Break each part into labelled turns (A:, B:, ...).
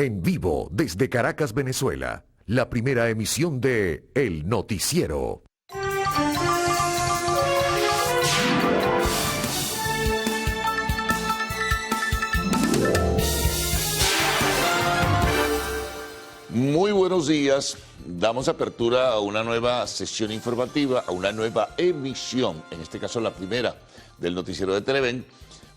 A: En vivo desde Caracas, Venezuela, la primera emisión de El Noticiero.
B: Muy buenos días. Damos apertura a una nueva sesión informativa, a una nueva emisión, en este caso la primera del Noticiero de Televen.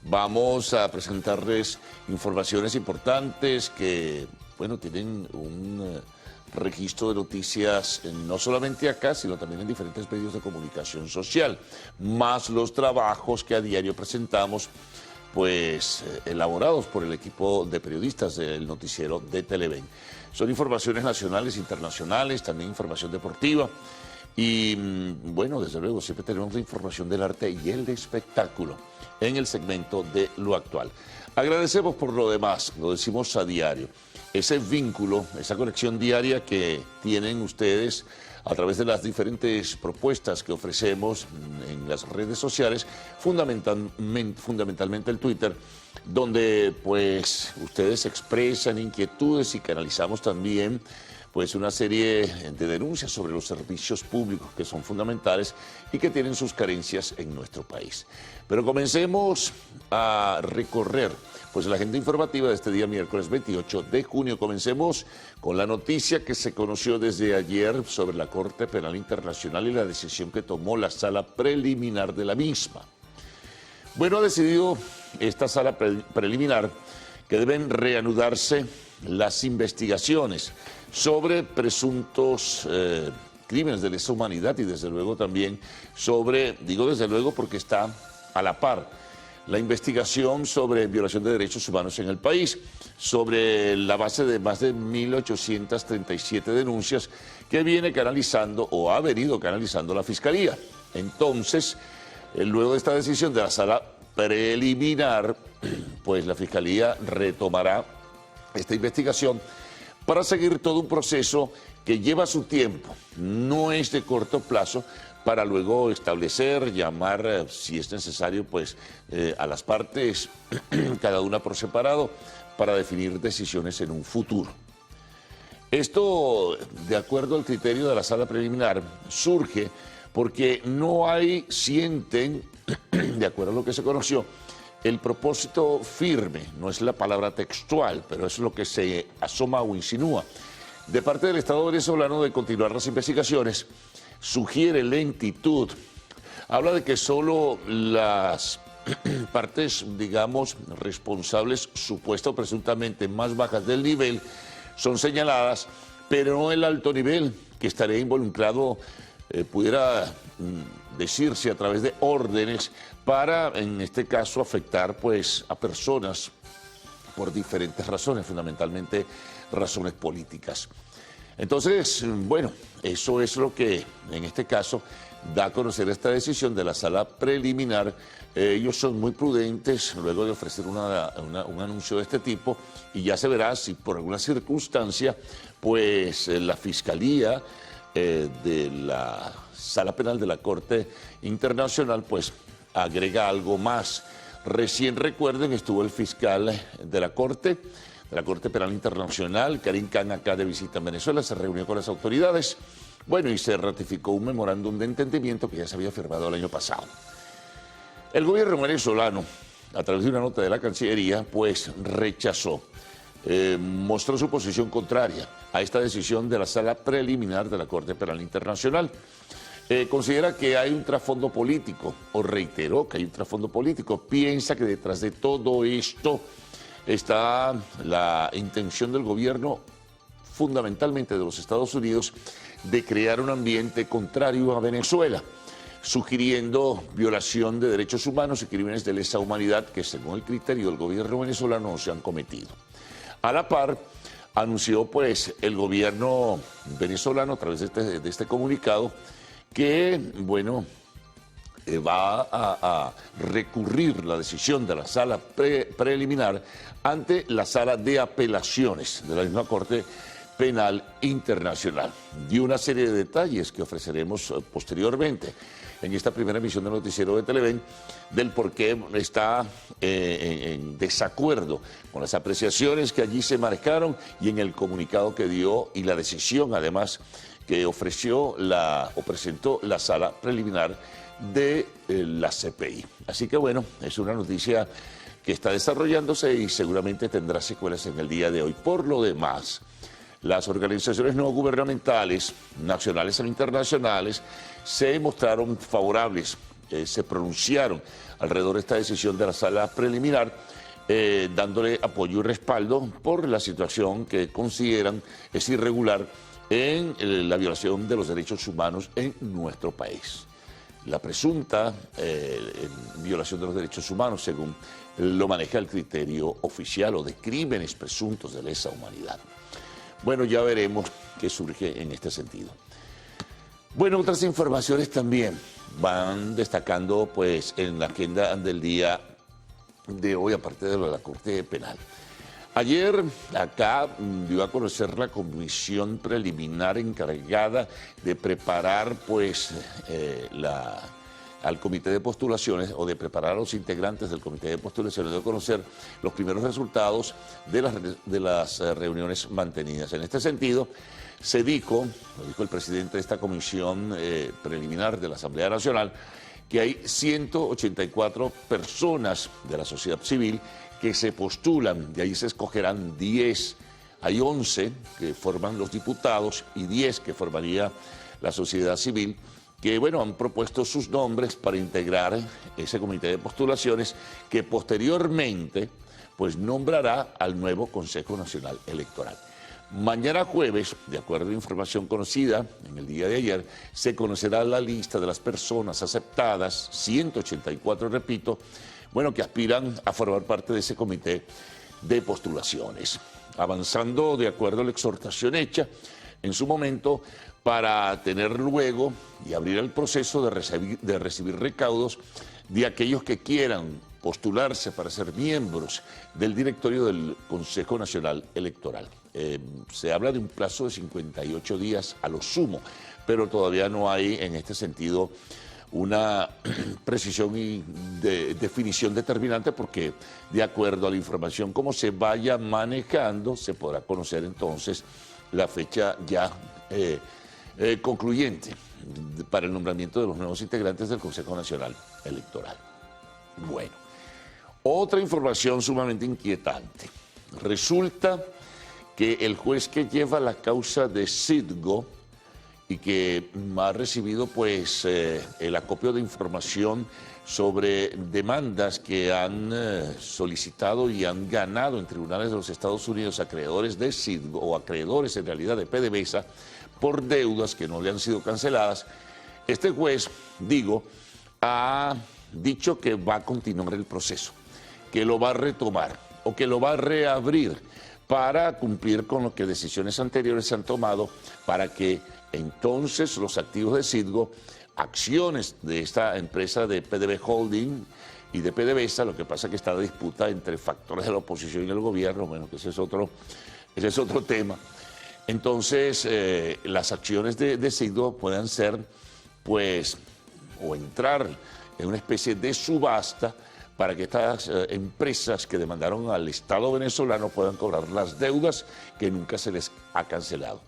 B: Vamos a presentarles informaciones importantes que, bueno, tienen un registro de noticias no solamente acá, sino también en diferentes medios de comunicación social, más los trabajos que a diario presentamos, pues elaborados por el equipo de periodistas del Noticiero de Televen. Son informaciones nacionales, internacionales, también información deportiva. Y bueno, desde luego, siempre tenemos la información del arte y el espectáculo en el segmento de lo actual. Agradecemos por lo demás, lo decimos a diario, ese vínculo, esa conexión diaria que tienen ustedes a través de las diferentes propuestas que ofrecemos en las redes sociales, fundamentalmente el Twitter, donde pues ustedes expresan inquietudes y canalizamos también pues una serie de denuncias sobre los servicios públicos que son fundamentales y que tienen sus carencias en nuestro país. Pero comencemos a recorrer pues la agenda informativa de este día miércoles 28 de junio. Comencemos con la noticia que se conoció desde ayer sobre la Corte Penal Internacional y la decisión que tomó la sala preliminar de la misma. Bueno, ha decidido esta sala preliminar que deben reanudarse las investigaciones sobre presuntos crímenes de lesa humanidad y desde luego también sobre, digo desde luego porque está a la par, la investigación sobre violación de derechos humanos en el país, sobre la base de más de 1.837 denuncias que viene canalizando o ha venido canalizando la Fiscalía. Entonces, luego de esta decisión de la sala preliminar, pues la Fiscalía retomará esta investigación para seguir todo un proceso que lleva su tiempo, no es de corto plazo, para luego establecer, llamar, si es necesario, pues a las partes, cada una por separado, para definir decisiones en un futuro. Esto, de acuerdo al criterio de la sala preliminar, surge porque no sienten, de acuerdo a lo que se conoció, el propósito firme, no es la palabra textual, pero es lo que se asoma o insinúa, de parte del Estado venezolano de continuar las investigaciones. Sugiere lentitud, habla de que solo las partes, digamos, responsables, supuesta o presuntamente más bajas del nivel, son señaladas, pero no el alto nivel, que estaría involucrado, pudiera decirse a través de órdenes para, en este caso, afectar pues a personas por diferentes razones, fundamentalmente razones políticas. Entonces, bueno, eso es lo que en este caso da a conocer esta decisión de la sala preliminar. Ellos son muy prudentes luego de ofrecer un anuncio de este tipo y ya se verá si por alguna circunstancia pues la Fiscalía de la Sala Penal de la Corte Internacional pues agrega algo más. Recién recuerden, estuvo el fiscal de la Corte Penal Internacional, Karim Khan, acá de visita en Venezuela, se reunió con las autoridades, bueno, y se ratificó un memorándum de entendimiento que ya se había firmado el año pasado. El gobierno venezolano, a través de una nota de la Cancillería, pues rechazó, mostró su posición contraria a esta decisión de la sala preliminar de la Corte Penal Internacional. Considera que hay un trasfondo político, o reiteró que hay un trasfondo político, piensa que detrás de todo esto está la intención del gobierno, fundamentalmente de los Estados Unidos, de crear un ambiente contrario a Venezuela, sugiriendo violación de derechos humanos y crímenes de lesa humanidad que, según el criterio del gobierno venezolano, no se han cometido. A la par, anunció pues el gobierno venezolano a través de este comunicado que, bueno, va a recurrir la decisión de la sala preliminar ante la sala de apelaciones de la misma Corte Penal Internacional. Y una serie de detalles que ofreceremos posteriormente en esta primera emisión del noticiero de Televen del por qué está en desacuerdo con las apreciaciones que allí se marcaron y en el comunicado que dio y la decisión además que ofreció o presentó la sala preliminar de la CPI. Así que bueno, es una noticia que está desarrollándose y seguramente tendrá secuelas en el día de hoy. Por lo demás, las organizaciones no gubernamentales, nacionales e internacionales, se mostraron favorables, se pronunciaron alrededor de esta decisión de la sala preliminar, dándole apoyo y respaldo por la situación que consideran es irregular en la violación de los derechos humanos en nuestro país. La presunta violación de los derechos humanos, según lo maneja el criterio oficial, o de crímenes presuntos de lesa humanidad. Bueno, ya veremos qué surge en este sentido. Bueno, otras informaciones también van destacando pues en la agenda del día de hoy, aparte de lo de la Corte Penal. Ayer acá dio a conocer la comisión preliminar encargada de preparar pues al comité de postulaciones o de preparar a los integrantes del comité de postulaciones, dio a conocer los primeros resultados de las reuniones mantenidas. En este sentido, se dijo, lo dijo el presidente de esta comisión preliminar de la Asamblea Nacional, que hay 184 personas de la sociedad civil que se postulan, de ahí se escogerán 10, hay 11 que forman los diputados y 10 que formaría la sociedad civil, que bueno, han propuesto sus nombres para integrar ese comité de postulaciones que posteriormente pues nombrará al nuevo Consejo Nacional Electoral. Mañana jueves, de acuerdo a información conocida en el día de ayer, se conocerá la lista de las personas aceptadas, 184, repito, bueno, que aspiran a formar parte de ese comité de postulaciones. Avanzando de acuerdo a la exhortación hecha en su momento para tener luego y abrir el proceso de recibir recaudos de aquellos que quieran postularse para ser miembros del directorio del Consejo Nacional Electoral. Se habla de un plazo de 58 días a lo sumo, pero todavía no hay en este sentido una precisión y definición determinante, porque de acuerdo a la información como se vaya manejando, se podrá conocer entonces la fecha ya concluyente para el nombramiento de los nuevos integrantes del Consejo Nacional Electoral. Bueno, otra información sumamente inquietante. Resulta que el juez que lleva la causa de Citgo y que ha recibido pues el acopio de información sobre demandas que han solicitado y han ganado en tribunales de los Estados Unidos acreedores de Citgo, o acreedores en realidad de PDVSA, por deudas que no le han sido canceladas. Este juez, ha dicho que va a continuar el proceso, que lo va a retomar o que lo va a reabrir para cumplir con lo que decisiones anteriores se han tomado para que entonces los activos de Citgo, acciones de esta empresa de PDV Holding y de PDVSA, lo que pasa es que está la disputa entre factores de la oposición y el gobierno, bueno, que ese es otro tema. Entonces, las acciones de Citgo puedan ser, pues, o entrar en una especie de subasta para que estas empresas que demandaron al Estado venezolano puedan cobrar las deudas que nunca se les ha cancelado.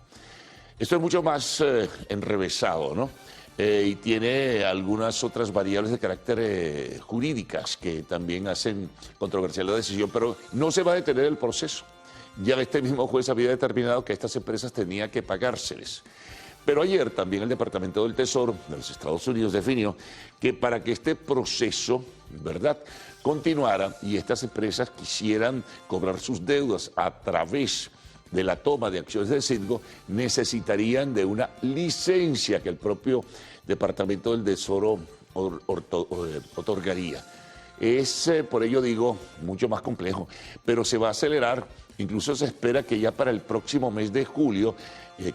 B: Esto es mucho más enrevesado, ¿no? Y tiene algunas otras variables de carácter jurídicas que también hacen controversial la decisión, pero no se va a detener el proceso. Ya este mismo juez había determinado que estas empresas tenían que pagárseles. Pero ayer también el Departamento del Tesoro de los Estados Unidos definió que para que este proceso, ¿verdad?, continuara y estas empresas quisieran cobrar sus deudas a través de la toma de acciones de Citgo, necesitarían de una licencia que el propio Departamento del Tesoro otorgaría. Es, por ello digo, mucho más complejo, pero se va a acelerar. Incluso se espera que ya para el próximo mes de julio,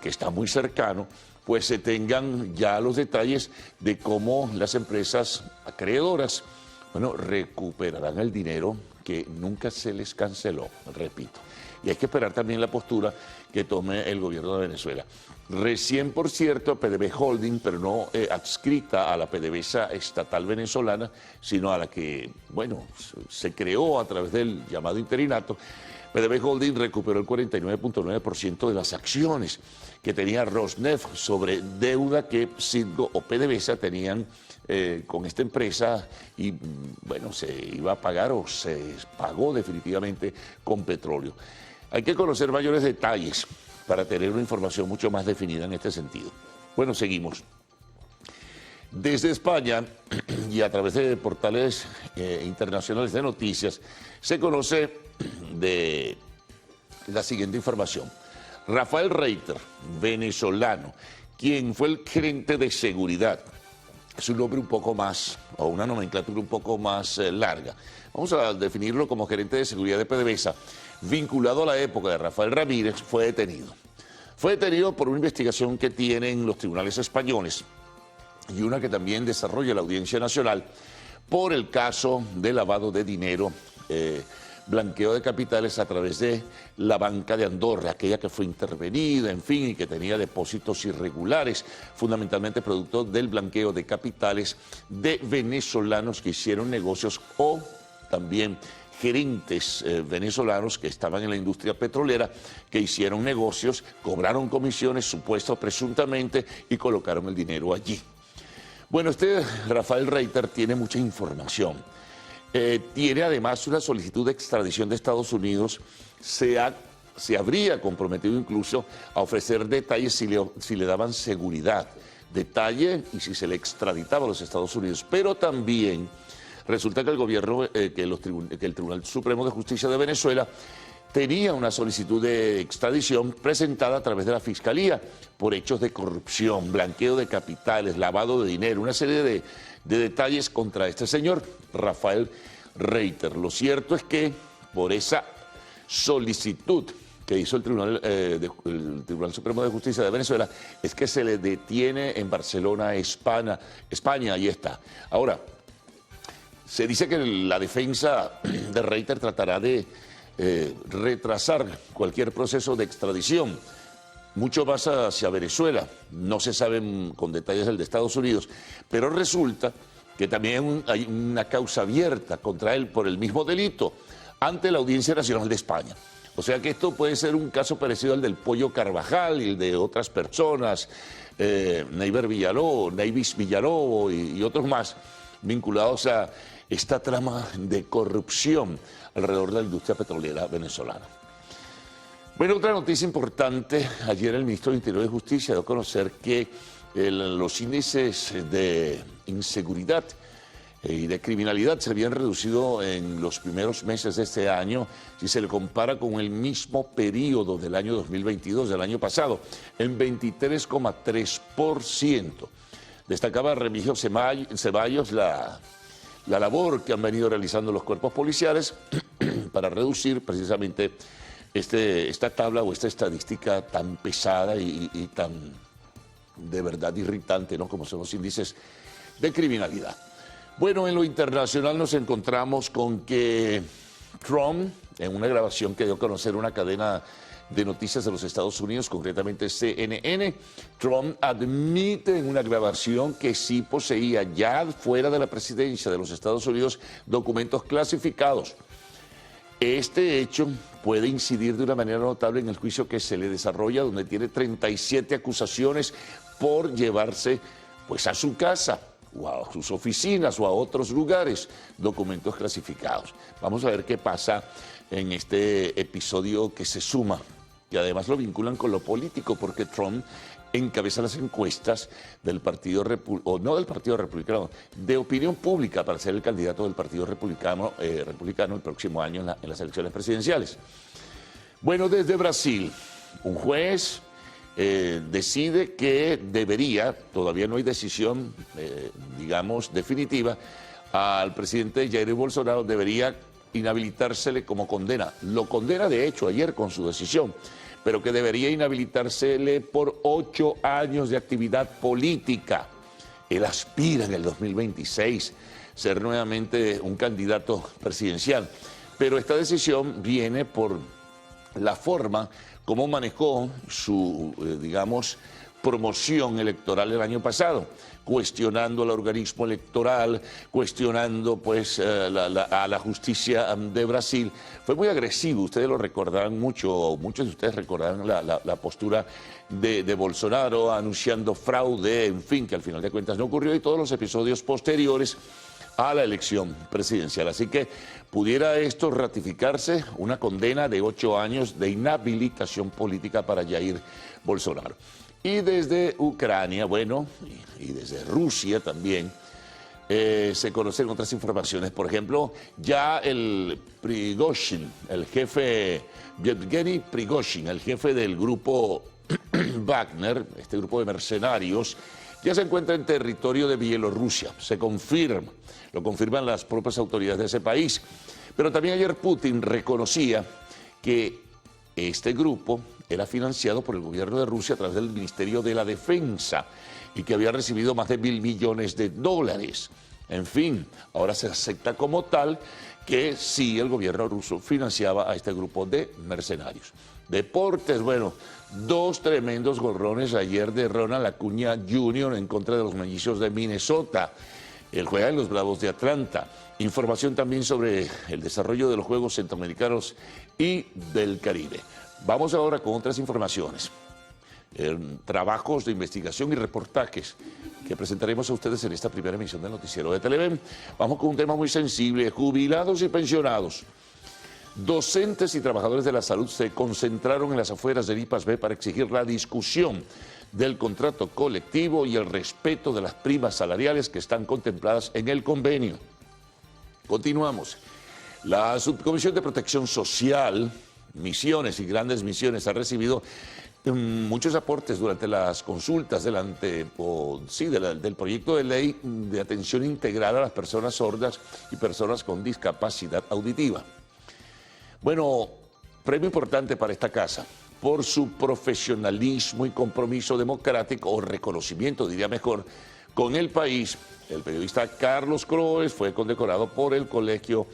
B: que está muy cercano, pues se tengan ya los detalles de cómo las empresas acreedoras, bueno, recuperarán el dinero que nunca se les canceló, repito. y hay que esperar también la postura que tome el gobierno de Venezuela. Recién, por cierto, PDVSA Holding, pero no adscrita a la PDVSA estatal venezolana, sino a la que, bueno, se creó a través del llamado interinato. PDVSA Holding recuperó el 49.9% de las acciones que tenía Rosneft sobre deuda que Citgo o PDVSA tenían con esta empresa y, bueno, se iba a pagar o se pagó definitivamente con petróleo. Hay que conocer mayores detalles para tener una información mucho más definida en este sentido. Bueno, seguimos. Desde España y a través de portales internacionales de noticias se conoce de la siguiente información. Rafael Reiter, venezolano, quien fue el gerente de seguridad, es un nombre un poco más, o una nomenclatura un poco más larga. Vamos a definirlo como gerente de seguridad de PDVSA, vinculado a la época de Rafael Ramírez, fue detenido. Fue detenido por una investigación que tienen los tribunales españoles y una que también desarrolla la Audiencia Nacional por el caso de lavado de dinero, blanqueo de capitales a través de la Banca de Andorra, aquella que fue intervenida, en fin, y que tenía depósitos irregulares, fundamentalmente producto del blanqueo de capitales de venezolanos que hicieron negocios o también gerentes venezolanos que estaban en la industria petrolera, que hicieron negocios, cobraron comisiones, supuestos presuntamente, y colocaron el dinero allí. Bueno, Rafael Reiter tiene mucha información. Tiene además una solicitud de extradición de Estados Unidos, se habría comprometido incluso a ofrecer detalles si le daban seguridad, detalle y si se le extraditaba a los Estados Unidos, pero también resulta que el gobierno, que el Tribunal Supremo de Justicia de Venezuela tenía una solicitud de extradición presentada a través de la Fiscalía por hechos de corrupción, blanqueo de capitales, lavado de dinero, una serie de detalles contra este señor, Rafael Reiter. Lo cierto es que por esa solicitud que hizo el Tribunal Supremo de Justicia de Venezuela, es que se le detiene en Barcelona, España, ahí está. Ahora, se dice que la defensa de Reiter tratará de retrasar cualquier proceso de extradición, mucho más hacia Venezuela. No se sabe con detalles el de Estados Unidos, pero resulta que también hay una causa abierta contra él por el mismo delito ante la Audiencia Nacional de España. O sea que esto puede ser un caso parecido al del Pollo Carvajal y el de otras personas, Neivis Villalobos y otros más, vinculados a esta trama de corrupción alrededor de la industria petrolera venezolana. Bueno, otra noticia importante, ayer el ministro de Interior y Justicia dio a conocer que los índices de inseguridad y de criminalidad se habían reducido en los primeros meses de este año si se le compara con el mismo periodo del año 2022, del año pasado, en 23,3%. Destacaba Remigio Ceballos la labor que han venido realizando los cuerpos policiales para reducir precisamente esta tabla o esta estadística tan pesada y tan de verdad irritante, ¿no?, como son los índices de criminalidad. Bueno, en lo internacional nos encontramos con que Trump, en una grabación que dio a conocer una cadena de noticias de los Estados Unidos, concretamente CNN, Trump admite en una grabación que sí poseía ya fuera de la presidencia de los Estados Unidos documentos clasificados. Este hecho puede incidir de una manera notable en el juicio que se le desarrolla, donde tiene 37 acusaciones por llevarse pues a su casa o a sus oficinas o a otros lugares documentos clasificados. Vamos a ver qué pasa en este episodio que se suma, y además lo vinculan con lo político, porque Trump encabeza las encuestas del Partido Republicano, o no del Partido Republicano, de opinión pública para ser el candidato del Partido Republicano el próximo año en las elecciones presidenciales. Bueno, desde Brasil, un juez decide que debería, todavía no hay decisión, digamos, definitiva, al presidente Jair Bolsonaro debería inhabilitársele como condena. Lo condena, de hecho, ayer con su decisión, pero que debería inhabilitársele por 8 años de actividad política. Él aspira en el 2026 ser nuevamente un candidato presidencial, pero esta decisión viene por la forma como manejó su, digamos, promoción electoral el año pasado, cuestionando al organismo electoral, cuestionando pues a la justicia de Brasil. Fue muy agresivo, ustedes lo recordarán mucho, muchos de ustedes recordarán la postura de Bolsonaro anunciando fraude, en fin, que al final de cuentas no ocurrió, y todos los episodios posteriores a la elección presidencial. Así que pudiera esto ratificarse una condena de 8 años de inhabilitación política para Jair Bolsonaro. Y desde Ucrania, bueno, y desde Rusia también, se conocen otras informaciones. Por ejemplo, ya el Prigozhin, el jefe, Yevgeny Prigozhin, el jefe del grupo Wagner, este grupo de mercenarios, ya se encuentra en territorio de Bielorrusia. Se confirma, lo confirman las propias autoridades de ese país. Pero también ayer Putin reconocía que este grupo era financiado por el gobierno de Rusia a través del Ministerio de la Defensa y que había recibido más de $1.000 millones. En fin, ahora se acepta como tal que sí, el gobierno ruso financiaba a este grupo de mercenarios. Deportes, bueno, 2 tremendos gorrones ayer de Ronald Acuña Jr. en contra de los mellizos de Minnesota. Él juega en los Bravos de Atlanta. Información también sobre el desarrollo de los Juegos Centroamericanos y del Caribe. Vamos ahora con otras informaciones. Trabajos de investigación y reportajes que presentaremos a ustedes en esta primera emisión del Noticiero de Televen. Vamos con un tema muy sensible: jubilados y pensionados. Docentes y trabajadores de la salud se concentraron en las afueras del IPAS-B para exigir la discusión del contrato colectivo y el respeto de las primas salariales que están contempladas en el convenio. Continuamos. La Subcomisión de Protección Social, Misiones y Grandes Misiones, ha recibido muchos aportes durante las consultas del proyecto de ley de atención integral a las personas sordas y personas con discapacidad auditiva. Bueno, premio importante para esta casa por su profesionalismo y compromiso democrático, o reconocimiento, diría mejor, con el país. El periodista Carlos Croes fue condecorado por el Colegio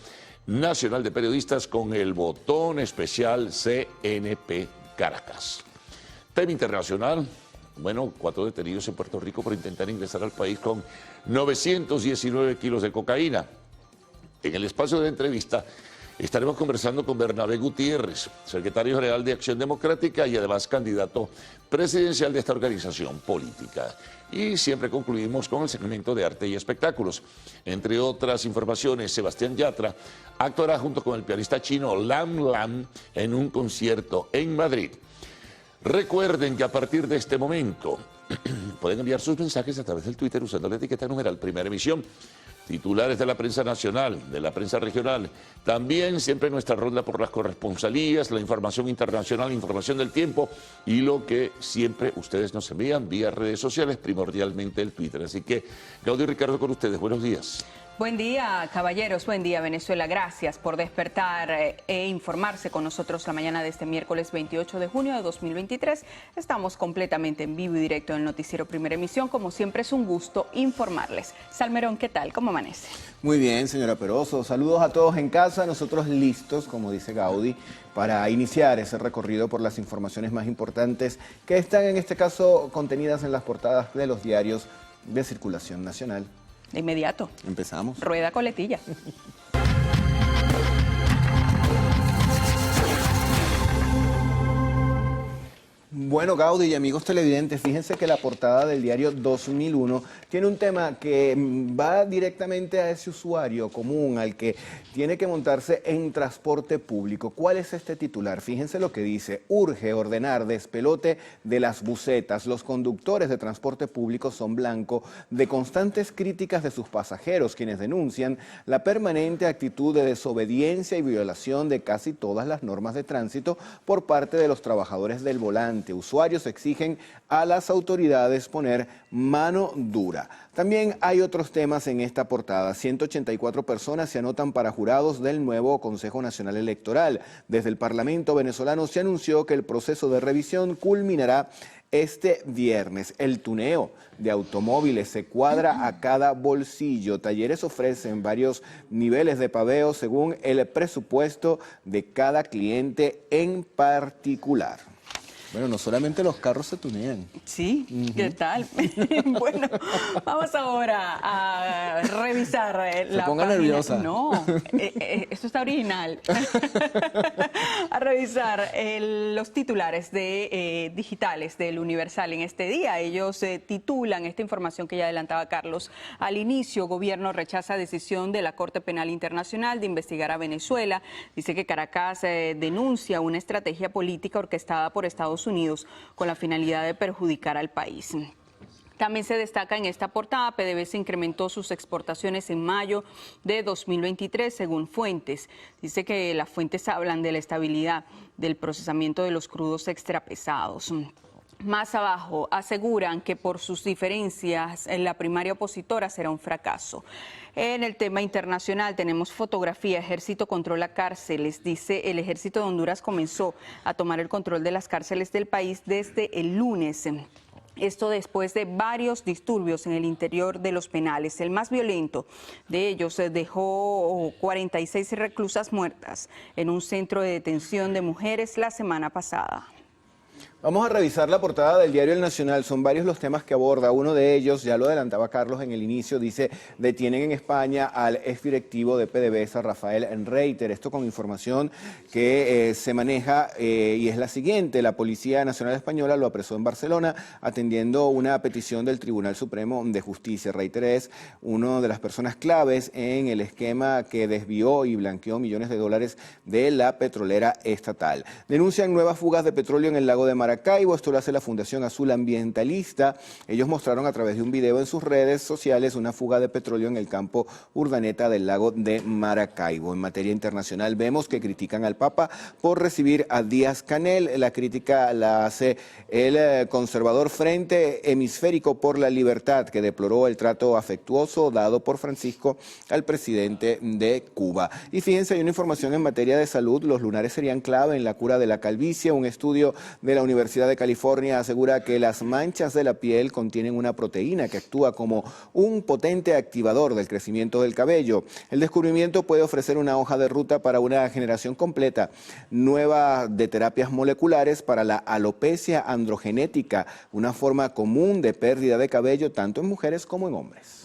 B: Nacional de Periodistas con el botón especial CNP Caracas. Tema internacional. Bueno, 4 detenidos en Puerto Rico por intentar ingresar al país con 919 kilos de cocaína. En el espacio de entrevista estaremos conversando con Bernabé Gutiérrez, secretario general de Acción Democrática y además candidato presidencial de esta organización política. Y siempre concluimos con el segmento de arte y espectáculos. Entre otras informaciones, Sebastián Yatra actuará junto con el pianista chino Lam Lam en un concierto en Madrid. Recuerden que a partir de este momento pueden enviar sus mensajes a través del Twitter usando la etiqueta numeral Primera Emisión. Titulares de la prensa nacional, de la prensa regional. También siempre nuestra ronda por las corresponsalías, la información internacional, la información del tiempo y lo que siempre ustedes nos envían vía redes sociales, primordialmente el Twitter. Así que, Gaudio y Ricardo con ustedes. Buenos días.
C: Buen día, caballeros. Buen día, Venezuela. Gracias por despertar e informarse con nosotros la mañana de este miércoles 28 de junio de 2023. Estamos completamente en vivo y directo en el Noticiero Primera Emisión. Como siempre, es un gusto informarles. Salmerón, ¿qué tal? ¿Cómo amanece?
D: Muy bien, señora Peroso. Saludos a todos en casa. Nosotros listos, como dice Gaudí, para iniciar ese recorrido por las informaciones más importantes que están, en este caso, contenidas en las portadas de los diarios de circulación nacional.
C: De inmediato.
D: Empezamos.
C: Rueda coletilla.
D: Bueno, Gaudí y amigos televidentes, fíjense que la portada del diario 2001 tiene un tema que va directamente a ese usuario común, al que tiene que montarse en transporte público. ¿Cuál es este titular? Fíjense lo que dice: urge ordenar despelote de las busetas. Los conductores de transporte público son blanco de constantes críticas de sus pasajeros, quienes denuncian la permanente actitud de desobediencia y violación de casi todas las normas de tránsito por parte de los trabajadores del volante. Usuarios exigen a las autoridades poner mano dura. También hay otros temas en esta portada. 184 personas se anotan para jurados del nuevo Consejo Nacional Electoral. Desde el Parlamento venezolano se anunció que el proceso de revisión culminará este viernes. El tuneo de automóviles se cuadra a cada bolsillo. Talleres ofrecen varios niveles de paveo según el presupuesto de cada cliente en particular. Bueno, no solamente los carros se tunean.
C: Sí, ¿qué tal? Bueno, vamos ahora a revisar la
D: ponga
C: página.
D: nerviosa.
C: No, esto está original. A revisar los titulares digitales del Universal en este día. Ellos titulan esta información que ya adelantaba Carlos al inicio. Gobierno rechaza decisión de la Corte Penal Internacional de investigar a Venezuela. Dice que Caracas denuncia una estrategia política orquestada por Estados Unidos con la finalidad de perjudicar al país. También se destaca en esta portada, PDVSA incrementó sus exportaciones en mayo de 2023, según fuentes. Dice que las fuentes hablan de la estabilidad del procesamiento de los crudos extrapesados. Más abajo, aseguran que por sus diferencias en la primaria opositora será un fracaso. En el tema internacional tenemos fotografía, Ejército controla cárceles. Dice, el Ejército de Honduras comenzó a tomar el control de las cárceles del país desde el lunes. Esto después de varios disturbios en el interior de los penales. El más violento de ellos dejó 46 reclusas muertas en un centro de detención de mujeres la semana pasada.
D: Vamos a revisar la portada del diario El Nacional. Son varios los temas que aborda. Uno de ellos, ya lo adelantaba Carlos en el inicio, dice, detienen en España al exdirectivo de PDVSA, Rafael Reiter. Esto con información que se maneja y es la siguiente. La Policía Nacional Española lo apresó en Barcelona atendiendo una petición del Tribunal Supremo de Justicia. Reiter es una de las personas claves en el esquema que desvió y blanqueó millones de dólares de la petrolera estatal. Denuncian nuevas fugas de petróleo en el lago de Maracaibo. Esto lo hace la Fundación Azul Ambientalista. Ellos mostraron a través de un video en sus redes sociales una fuga de petróleo en el campo Urdaneta del lago de Maracaibo. En materia internacional vemos que critican al Papa por recibir a Díaz-Canel. La crítica la hace el conservador Frente Hemisférico por la Libertad, que deploró el trato afectuoso dado por Francisco al presidente de Cuba. Y fíjense, hay una información en materia de salud. Los lunares serían clave en la cura de la calvicie. Un estudio de la Universidad de California asegura que las manchas de la piel contienen una proteína que actúa como un potente activador del crecimiento del cabello. El descubrimiento puede ofrecer una hoja de ruta para una generación completa nueva de terapias moleculares para la alopecia androgenética, una forma común de pérdida de cabello tanto en mujeres como en hombres.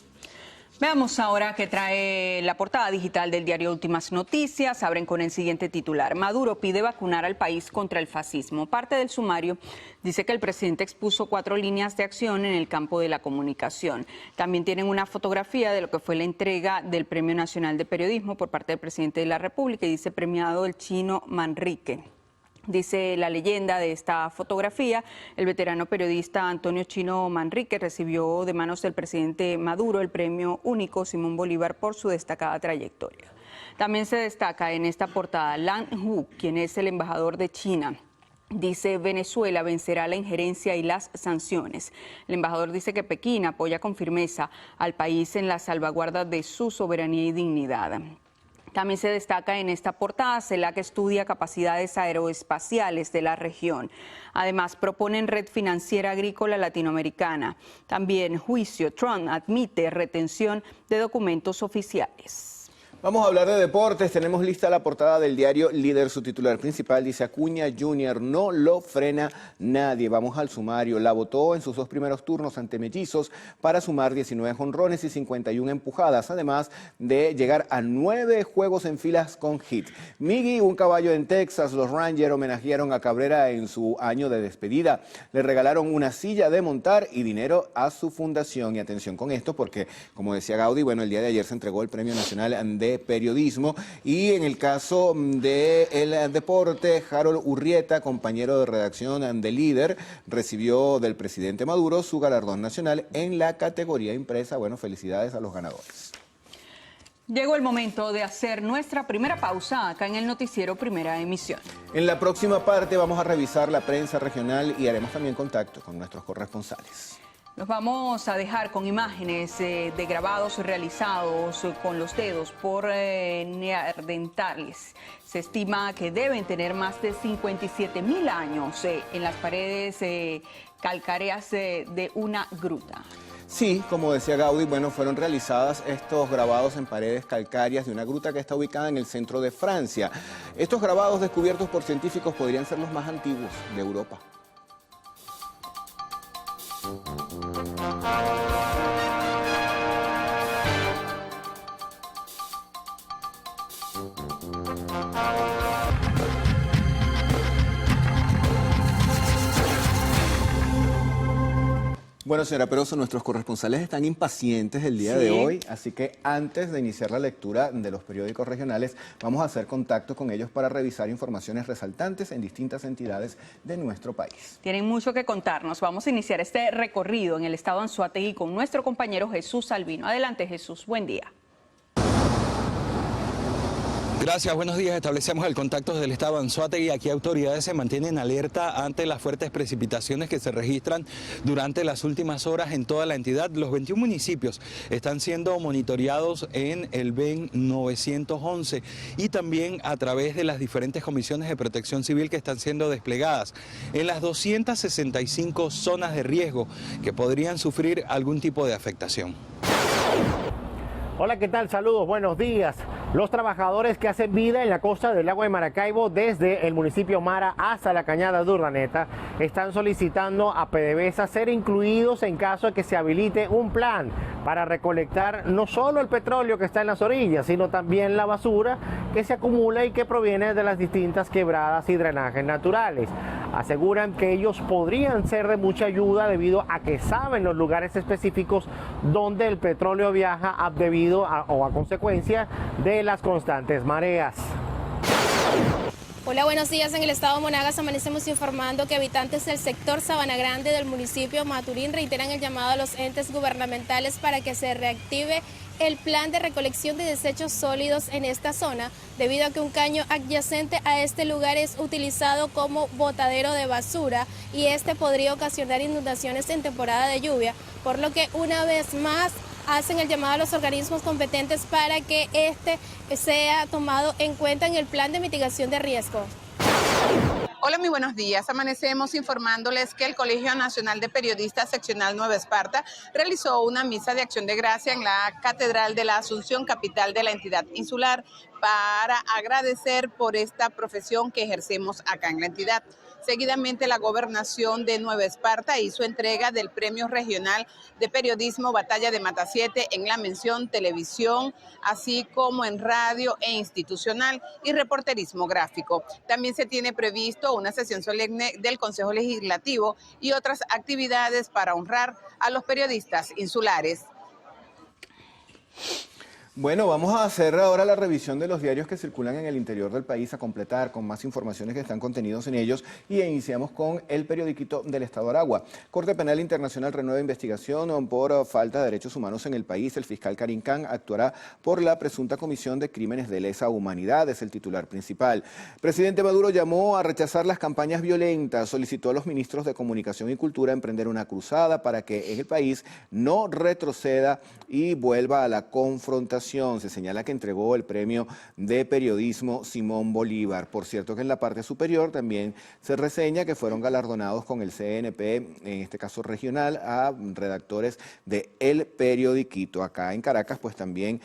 C: Veamos ahora qué trae la portada digital del diario Últimas Noticias. Abren con el siguiente titular. Maduro pide vacunar al país contra el fascismo. Parte del sumario dice que el presidente expuso 4 líneas de acción en el campo de la comunicación. También tienen una fotografía de lo que fue la entrega del Premio Nacional de Periodismo por parte del presidente de la República y dice premiado el chino Manrique. Dice la leyenda de esta fotografía, el veterano periodista Antonio Chino Manrique recibió de manos del presidente Maduro el premio único Simón Bolívar por su destacada trayectoria. También se destaca en esta portada Lan Hu, quien es el embajador de China. Dice, Venezuela vencerá la injerencia y las sanciones. El embajador dice que Pekín apoya con firmeza al país en la salvaguarda de su soberanía y dignidad. También se destaca en esta portada, CELAC estudia capacidades aeroespaciales de la región. Además, proponen red financiera agrícola latinoamericana. También juicio, Trump admite retención de documentos oficiales.
D: Vamos a hablar de deportes. Tenemos lista la portada del diario Líder. Su titular principal dice Acuña Jr. no lo frena nadie. Vamos al sumario. La votó en sus 2 primeros turnos ante Mellizos para sumar 19 jonrones y 51 empujadas, además de llegar a 9 juegos en filas con hit. Miggy, un caballo en Texas. Los Rangers homenajearon a Cabrera en su año de despedida. Le regalaron una silla de montar y dinero a su fundación. Y atención con esto porque, como decía Gaudí, bueno, el día de ayer se entregó el Premio Nacional de Periodismo y en el caso del deporte, Harold Urrieta, compañero de redacción de Líder, recibió del presidente Maduro su galardón nacional en la categoría impresa. Bueno, felicidades a los ganadores.
C: Llegó el momento de hacer nuestra primera pausa acá en el noticiero Primera Emisión.
D: En la próxima parte vamos a revisar la prensa regional y haremos también contacto con nuestros corresponsales.
C: Los vamos a dejar con imágenes de grabados realizados con los dedos por neandertales. Se estima que deben tener más de 57.000 años en las paredes calcáreas de una gruta.
D: Sí, como decía Gaudí, bueno, fueron realizadas estos grabados en paredes calcáreas de una gruta que está ubicada en el centro de Francia. Estos grabados descubiertos por científicos podrían ser los más antiguos de Europa. Bueno, señora Peroso, nuestros corresponsales están impacientes el día de hoy, así que antes de iniciar la lectura de los periódicos regionales, vamos a hacer contacto con ellos para revisar informaciones resaltantes en distintas entidades de nuestro país.
C: Tienen mucho que contarnos. Vamos a iniciar este recorrido en el estado Anzoátegui con nuestro compañero Jesús Albino. Adelante, Jesús, buen día.
E: Gracias, buenos días. Establecemos el contacto desde el estado Anzoátegui. Aquí autoridades se mantienen alerta ante las fuertes precipitaciones que se registran durante las últimas horas en toda la entidad. Los 21 municipios están siendo monitoreados en el BEN 911 y también a través de las diferentes comisiones de protección civil que están siendo desplegadas en las 265 zonas de riesgo que podrían sufrir algún tipo de afectación.
F: Hola, ¿qué tal? Saludos, buenos días. Los trabajadores que hacen vida en la costa del lago de Maracaibo, desde el municipio Mara hasta la cañada de Urdaneta, están solicitando a PDVSA ser incluidos en caso de que se habilite un plan para recolectar no solo el petróleo que está en las orillas, sino también la basura que se acumula y que proviene de las distintas quebradas y drenajes naturales. Aseguran que ellos podrían ser de mucha ayuda debido a que saben los lugares específicos donde el petróleo viaja debido a consecuencia de las constantes mareas.
G: Hola, buenos días. En el estado de Monagas amanecemos informando que habitantes del sector Sabana Grande del municipio Maturín reiteran el llamado a los entes gubernamentales para que se reactive el plan de recolección de desechos sólidos en esta zona, debido a que un caño adyacente a este lugar es utilizado como botadero de basura y este podría ocasionar inundaciones en temporada de lluvia, por lo que una vez más hacen el llamado a los organismos competentes para que este sea tomado en cuenta en el plan de mitigación de riesgo.
H: Hola, muy buenos días. Amanecemos informándoles que el Colegio Nacional de Periodistas Seccional Nueva Esparta realizó una misa de acción de gracia en la Catedral de la Asunción, capital de la entidad insular, para agradecer por esta profesión que ejercemos acá en la entidad. Seguidamente, la gobernación de Nueva Esparta hizo entrega del Premio Regional de Periodismo Batalla de Matasiete en la mención televisión, así como en radio e institucional y reporterismo gráfico. También se tiene previsto una sesión solemne del Consejo Legislativo y otras actividades para honrar a los periodistas insulares.
D: Bueno, vamos a hacer ahora la revisión de los diarios que circulan en el interior del país, a completar con más informaciones que están contenidos en ellos, y iniciamos con el periodiquito del Estado Aragua. Corte Penal Internacional renueva investigación por falta de derechos humanos en el país. El fiscal Karim Khan actuará por la presunta comisión de crímenes de lesa humanidad, es el titular principal. Presidente Maduro llamó a rechazar las campañas violentas, solicitó a los ministros de Comunicación y Cultura emprender una cruzada para que el país no retroceda y vuelva a la confrontación. Se señala que entregó el premio de periodismo Simón Bolívar. Por cierto que en la parte superior también se reseña que fueron galardonados con el CNP, en este caso regional, a redactores de El Periodiquito. Acá en Caracas, pues también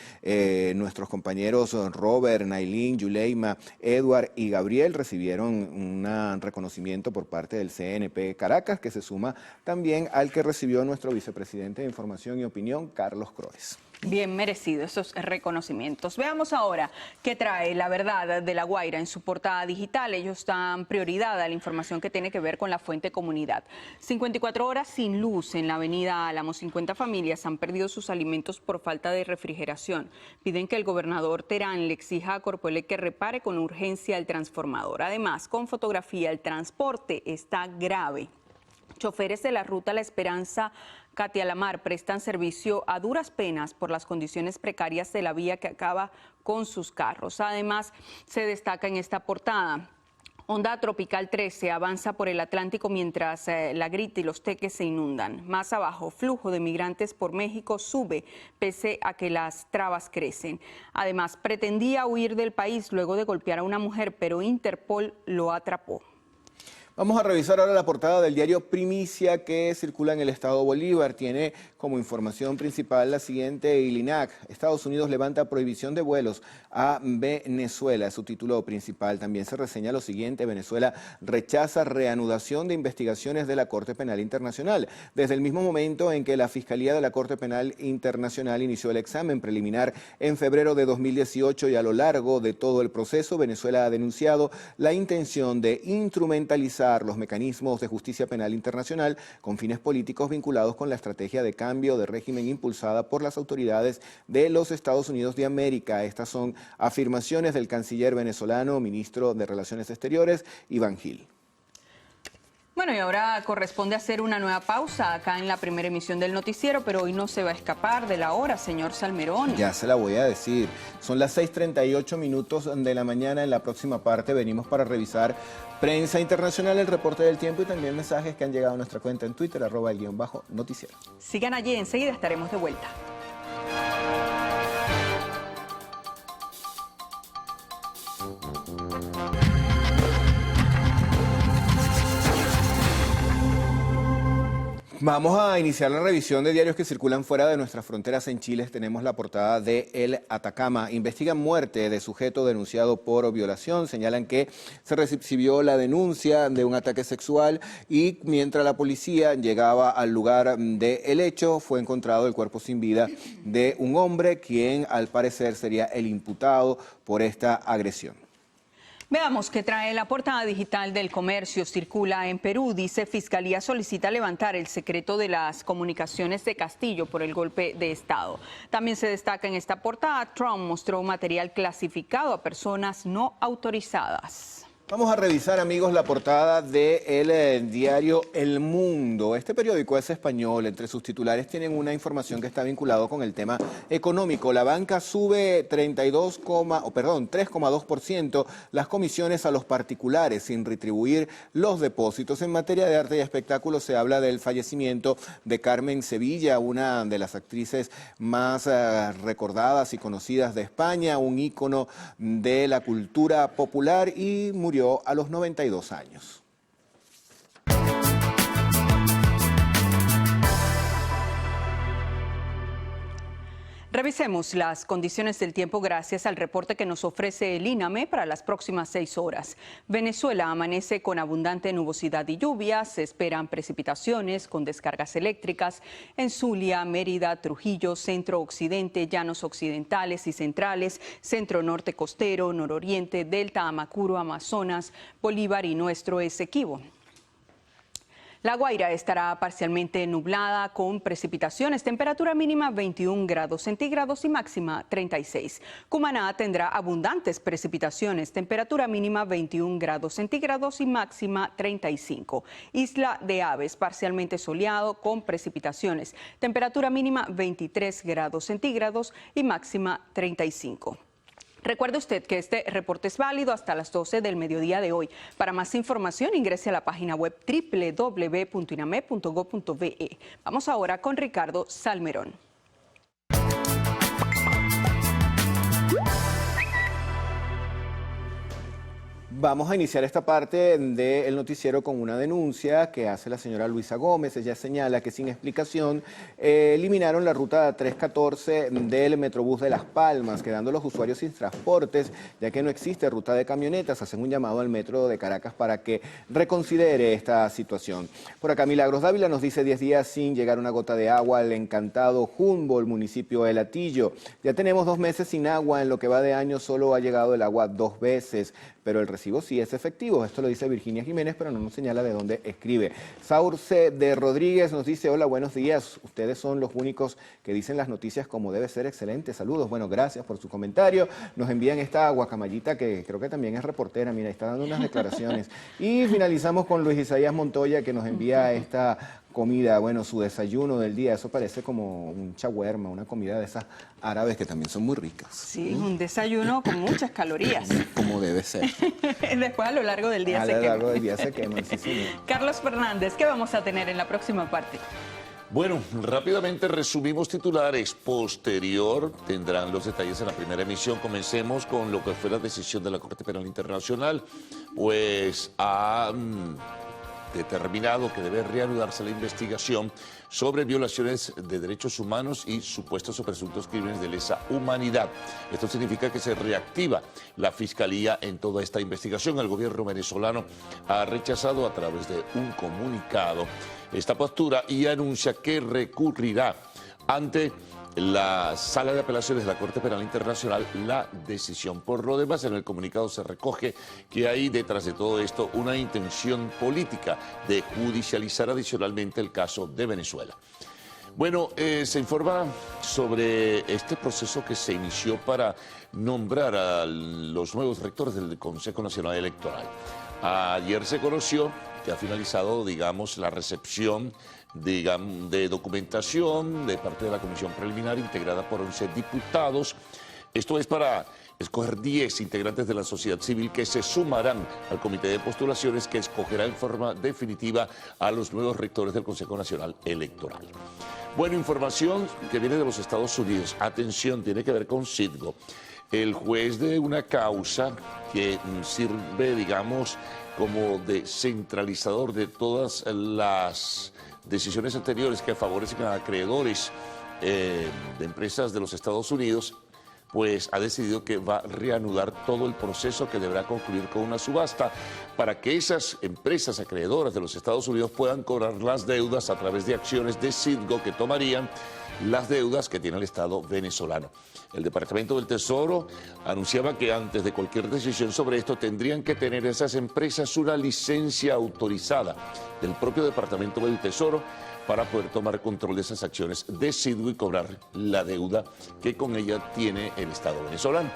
D: nuestros compañeros Robert, Nailín, Yuleima, Edward y Gabriel recibieron un reconocimiento por parte del CNP Caracas, que se suma también al que recibió nuestro vicepresidente de Información y Opinión, Carlos Croes.
C: Bien merecido esos reconocimientos. Veamos ahora qué trae La Verdad de La Guaira en su portada digital. Ellos dan prioridad a la información que tiene que ver con la fuente comunidad. 54 horas sin luz en la avenida Álamo. 50 familias han perdido sus alimentos por falta de refrigeración. Piden que el gobernador Terán le exija a Corpoelec que repare con urgencia el transformador. Además, con fotografía, el transporte está grave. Choferes de la ruta La Esperanza Katia Lamar prestan servicio a duras penas por las condiciones precarias de la vía que acaba con sus carros. Además, se destaca en esta portada: Onda tropical 13 avanza por el Atlántico mientras la Grita y los Teques se inundan. Más abajo, flujo de migrantes por México sube pese a que las trabas crecen. Además, pretendía huir del país luego de golpear a una mujer, pero Interpol lo atrapó.
D: Vamos a revisar ahora la portada del diario Primicia que circula en el estado Bolívar. Tiene como información principal la siguiente: ILINAC, Estados Unidos levanta prohibición de vuelos a Venezuela, es su título principal. También se reseña lo siguiente: Venezuela rechaza reanudación de investigaciones de la Corte Penal Internacional. Desde el mismo momento en que la Fiscalía de la Corte Penal Internacional inició el examen preliminar en febrero de 2018 y a lo largo de todo el proceso, Venezuela ha denunciado la intención de instrumentalizar los mecanismos de justicia penal internacional con fines políticos vinculados con la estrategia de cambio de régimen impulsada por las autoridades de los Estados Unidos de América. Estas son afirmaciones del canciller venezolano, ministro de Relaciones Exteriores, Iván Gil.
C: Bueno, y ahora corresponde hacer una nueva pausa acá en la primera emisión del noticiero, pero hoy no se va a escapar de la hora, señor Salmerón.
D: Ya se la voy a decir. Son las 6:38 minutos de la mañana. En la próxima parte venimos para revisar prensa internacional, el reporte del tiempo y también mensajes que han llegado a nuestra cuenta en Twitter, @el_noticiero.
C: Sigan allí, enseguida estaremos de vuelta.
D: Vamos a iniciar la revisión de diarios que circulan fuera de nuestras fronteras. En Chile tenemos la portada de El Atacama. Investigan muerte de sujeto denunciado por violación. Señalan que se recibió la denuncia de un ataque sexual y mientras la policía llegaba al lugar del hecho, fue encontrado el cuerpo sin vida de un hombre, quien al parecer sería el imputado por esta agresión.
C: Veamos qué trae la portada digital del Comercio. Circula en Perú. Dice: Fiscalía solicita levantar el secreto de las comunicaciones de Castillo por el golpe de Estado. También se destaca en esta portada: Trump mostró material clasificado a personas no autorizadas.
D: Vamos a revisar, amigos, la portada del diario El Mundo. Este periódico es español. Entre sus titulares tienen una información que está vinculada con el tema económico. La banca sube 3,2% las comisiones a los particulares sin retribuir los depósitos. En materia de arte y espectáculos se habla del fallecimiento de Carmen Sevilla, una de las actrices más recordadas y conocidas de España, un ícono de la cultura popular, y murió a los 92 años.
C: Revisemos las condiciones del tiempo gracias al reporte que nos ofrece el INAME para las próximas 6 horas. Venezuela amanece con abundante nubosidad y lluvias. Se esperan precipitaciones con descargas eléctricas en Zulia, Mérida, Trujillo, centro occidente, llanos occidentales y centrales, centro norte costero, nororiente, delta, Amacuro, Amazonas, Bolívar y nuestro Esequibo. La Guaira estará parcialmente nublada con precipitaciones, temperatura mínima 21 grados centígrados y máxima 36. Cumaná tendrá abundantes precipitaciones, temperatura mínima 21 grados centígrados y máxima 35. Isla de Aves parcialmente soleado con precipitaciones, temperatura mínima 23 grados centígrados y máxima 35. Recuerde usted que este reporte es válido hasta las 12 del mediodía de hoy. Para más información ingrese a la página web www.iname.gov.be. Vamos ahora con Ricardo Salmerón.
D: Vamos a iniciar esta parte del noticiero con una denuncia que hace la señora Luisa Gómez. Ella señala que sin explicación eliminaron la ruta 314 del Metrobús de Las Palmas, quedando los usuarios sin transportes, ya que no existe ruta de camionetas. Hacen un llamado al Metro de Caracas para que reconsidere esta situación. Por acá Milagros Dávila nos dice: 10 días sin llegar una gota de agua al encantado Humboldt, municipio de Latillo. Ya tenemos 2 meses sin agua, en lo que va de año solo ha llegado el agua 2 veces. Pero el recibo sí es efectivo. Esto lo dice Virginia Jiménez, pero no nos señala de dónde escribe. Saurce de Rodríguez nos dice: hola, buenos días. Ustedes son los únicos que dicen las noticias como debe ser. Excelente, saludos. Bueno, gracias por su comentario. Nos envían esta guacamayita que creo que también es reportera. Mira, está dando unas declaraciones. Y finalizamos con Luis Isaías Montoya, que nos envía esta comida, bueno, su desayuno del día, eso parece como un shawarma, una comida de esas árabes que también son muy ricas.
C: Sí, un desayuno con muchas calorías.
D: Como debe ser.
C: Después a lo largo del día
D: A
C: se
D: lo
C: quema.
D: largo del día se queman, sí, señor.
C: Carlos Fernández, ¿qué vamos a tener en la próxima parte?
B: Bueno, rápidamente resumimos titulares. Posterior tendrán los detalles en la primera emisión. Comencemos con lo que fue la decisión de la Corte Penal Internacional, pues ha determinado que debe reanudarse la investigación sobre violaciones de derechos humanos y supuestos o presuntos crímenes de lesa humanidad. Esto significa que se reactiva la Fiscalía en toda esta investigación. El gobierno venezolano ha rechazado a través de un comunicado esta postura y anuncia que recurrirá ante la Sala de Apelaciones de la Corte Penal Internacional la decisión. Por lo demás, en el comunicado se recoge que hay detrás de todo esto una intención política de judicializar adicionalmente el caso de Venezuela. Bueno, se informa sobre este proceso que se inició para nombrar a los nuevos rectores del Consejo Nacional Electoral. Ayer se conoció que ha finalizado, digamos, la recepción de documentación de parte de la Comisión Preliminar integrada por 11 diputados. Esto es para escoger 10 integrantes de la sociedad civil que se sumarán al comité de postulaciones que escogerá en forma definitiva a los nuevos rectores del Consejo Nacional Electoral. Bueno, información que viene de los Estados Unidos. Atención, tiene que ver con Citgo. El juez de una causa que sirve, digamos, como de centralizador de todas las decisiones anteriores que favorecen a acreedores de empresas de los Estados Unidos, pues ha decidido que va a reanudar todo el proceso que deberá concluir con una subasta para que esas empresas acreedoras de los Estados Unidos puedan cobrar las deudas a través de acciones de Citgo que tomarían las deudas que tiene el Estado venezolano. El Departamento del Tesoro anunciaba que antes de cualquier decisión sobre esto tendrían que tener esas empresas una licencia autorizada del propio Departamento del Tesoro para poder tomar control de esas acciones de Citgo y cobrar la deuda que con ella tiene el Estado venezolano.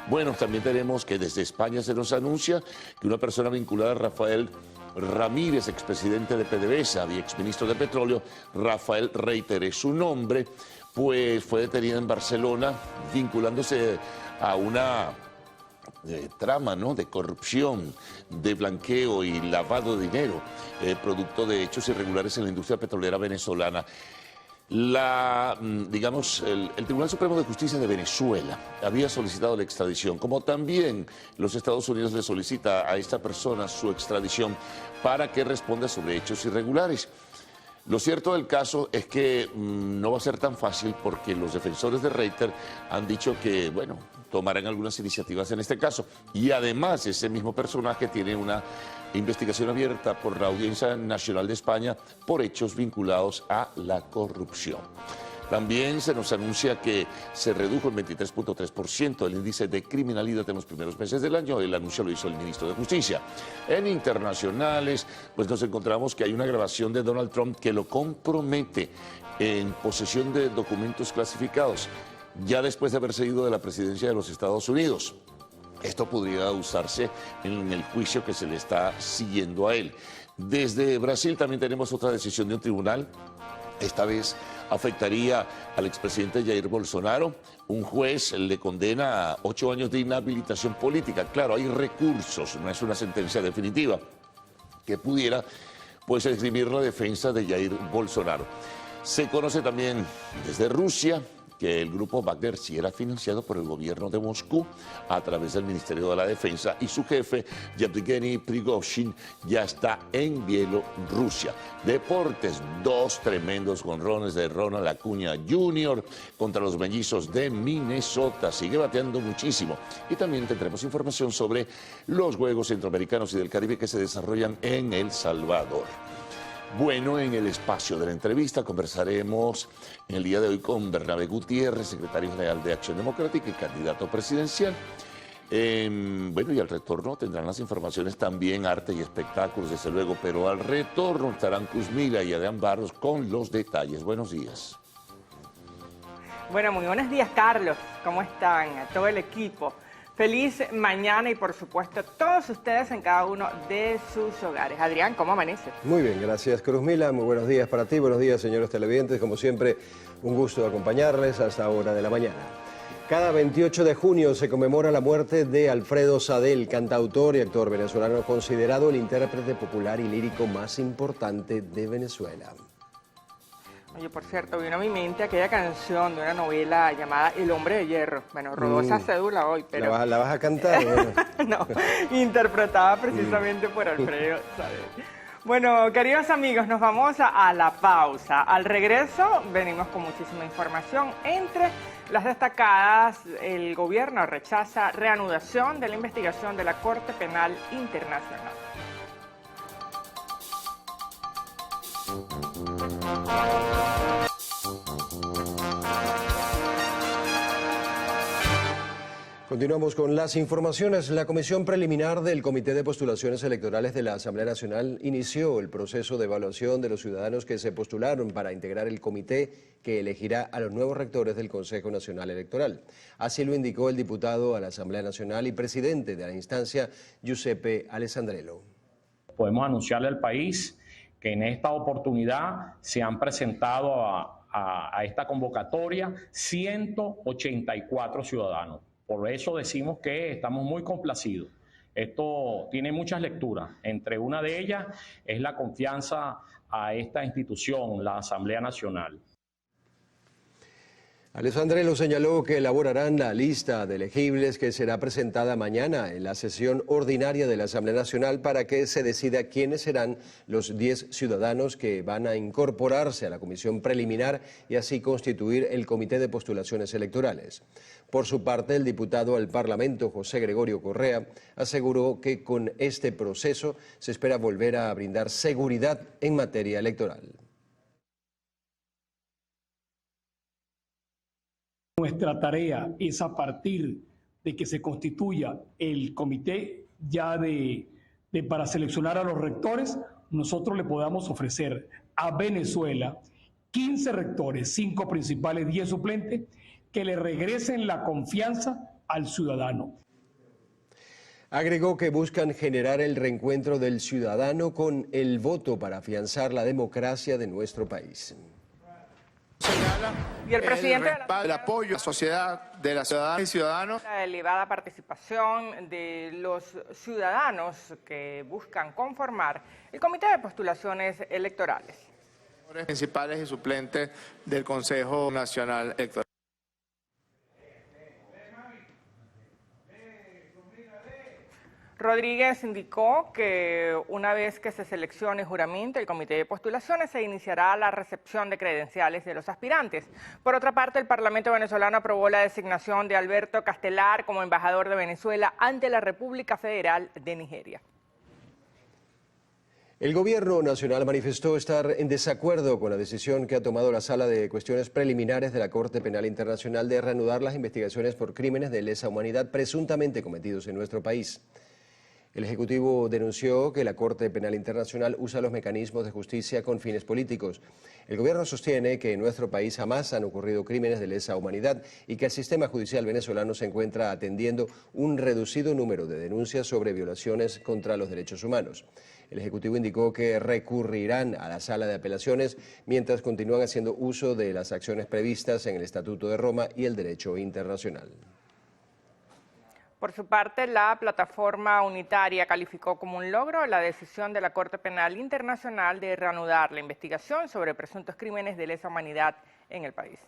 B: Bueno, también tenemos que desde España se nos anuncia que una persona vinculada a Rafael Ramírez, expresidente de PDVSA y exministro de Petróleo, Rafael, reiteré su nombre, pues fue detenido en Barcelona vinculándose a una trama, ¿no?, de corrupción, de blanqueo y lavado de dinero, producto de hechos irregulares en la industria petrolera venezolana. El Tribunal Supremo de Justicia de Venezuela había solicitado la extradición, como también los Estados Unidos le solicita a esta persona su extradición para que responda sobre hechos irregulares. Lo cierto del caso es que no va a ser tan fácil porque los defensores de Reiter han dicho que, bueno, tomarán algunas iniciativas en este caso. Y además ese mismo personaje tiene una investigación abierta por la Audiencia Nacional de España por hechos vinculados a la corrupción. También se nos anuncia que se redujo en 23.3% el índice de criminalidad en los primeros meses del año. El anuncio lo hizo el ministro de Justicia. En internacionales, pues nos encontramos que hay una grabación de Donald Trump que lo compromete en posesión de documentos clasificados, ya después de haberse ido de la presidencia de los Estados Unidos. Esto podría usarse en el juicio que se le está siguiendo a él. Desde Brasil también tenemos otra decisión de un tribunal. Esta vez afectaría al expresidente Jair Bolsonaro. Un juez le condena a 8 años de inhabilitación política. Claro, hay recursos, no es una sentencia definitiva que pudiera, pues, esgrimir la defensa de Jair Bolsonaro. Se conoce también desde Rusia que el grupo Wagner sí era financiado por el gobierno de Moscú a través del Ministerio de la Defensa y su jefe, Yevgeny Prigozhin, ya está en Bielorrusia. Deportes, 2 tremendos jonrones de Ronald Acuña Jr. contra los mellizos de Minnesota. Sigue bateando muchísimo. Y también tendremos información sobre los Juegos Centroamericanos y del Caribe que se desarrollan en El Salvador. Bueno, en el espacio de la entrevista conversaremos en el día de hoy con Bernabé Gutiérrez, secretario general de Acción Democrática y candidato presidencial. Bueno, y al retorno tendrán las informaciones también, arte y espectáculos, desde luego, pero al retorno estarán Kuzmila y Adrián Barros con los detalles. Buenos días.
I: Bueno, muy buenos días, Carlos. ¿Cómo están? A todo el equipo. Feliz mañana y por supuesto todos ustedes en cada uno de sus hogares. Adrián, ¿cómo amanece?
J: Muy bien, gracias Cruzmila, muy buenos días para ti, buenos días señores televidentes, como siempre un gusto acompañarles a esta hora de la mañana. Cada 28 de junio se conmemora la muerte de Alfredo Sadel, cantautor y actor venezolano considerado el intérprete popular y lírico más importante de Venezuela.
I: Oye, por cierto, vino a mi mente aquella canción de una novela llamada El Hombre de Hierro. Bueno, rodó esa cédula hoy, pero...
J: ¿La vas a cantar? Bueno.
I: No, interpretada precisamente por Alfredo Sadel. Bueno, queridos amigos, nos vamos a la pausa. Al regreso venimos con muchísima información. Entre las destacadas, el gobierno rechaza reanudación de la investigación de la Corte Penal Internacional.
J: Continuamos con las informaciones. La Comisión Preliminar del Comité de Postulaciones Electorales de la Asamblea Nacional inició el proceso de evaluación de los ciudadanos que se postularon para integrar el comité que elegirá a los nuevos rectores del Consejo Nacional Electoral. Así lo indicó el diputado a la Asamblea Nacional y presidente de la instancia, Giuseppe Alessandrello.
K: Podemos anunciarle al país que en esta oportunidad se han presentado a esta convocatoria 184 ciudadanos. Por eso decimos que estamos muy complacidos. Esto tiene muchas lecturas. Entre una de ellas es la confianza a esta institución, la Asamblea Nacional.
J: Alessandrello señaló que elaborarán la lista de elegibles que será presentada mañana en la sesión ordinaria de la Asamblea Nacional para que se decida quiénes serán los 10 ciudadanos que van a incorporarse a la comisión preliminar y así constituir el Comité de Postulaciones Electorales. Por su parte, el diputado al Parlamento, José Gregorio Correa, aseguró que con este proceso se espera volver a brindar seguridad en materia electoral.
L: Nuestra tarea es a partir de que se constituya el comité ya para seleccionar a los rectores, nosotros le podamos ofrecer a Venezuela 15 rectores, 5 principales, 10 suplentes, que le regresen la confianza al ciudadano.
J: Agregó que buscan generar el reencuentro del ciudadano con el voto para afianzar la democracia de nuestro país.
I: Y el presidente
M: el apoyo a la sociedad de la ciudadana y ciudadanos.
I: La elevada participación de los ciudadanos que buscan conformar el Comité de Postulaciones Electorales.
M: Principales y suplentes del Consejo Nacional Electoral.
I: Rodríguez indicó que una vez que se seleccione y juramente el Comité de Postulaciones se iniciará la recepción de credenciales de los aspirantes. Por otra parte, el Parlamento venezolano aprobó la designación de Alberto Castelar como embajador de Venezuela ante la República Federal de Nigeria.
J: El gobierno nacional manifestó estar en desacuerdo con la decisión que ha tomado la Sala de Cuestiones Preliminares de la Corte Penal Internacional de reanudar las investigaciones por crímenes de lesa humanidad presuntamente cometidos en nuestro país. El Ejecutivo denunció que la Corte Penal Internacional usa los mecanismos de justicia con fines políticos. El gobierno sostiene que en nuestro país jamás han ocurrido crímenes de lesa humanidad y que el sistema judicial venezolano se encuentra atendiendo un reducido número de denuncias sobre violaciones contra los derechos humanos. El Ejecutivo indicó que recurrirán a la Sala de Apelaciones mientras continúan haciendo uso de las acciones previstas en el Estatuto de Roma y el derecho internacional.
I: Por su parte, la plataforma unitaria calificó como un logro la decisión de la Corte Penal Internacional de reanudar la investigación sobre presuntos crímenes de lesa humanidad en el país.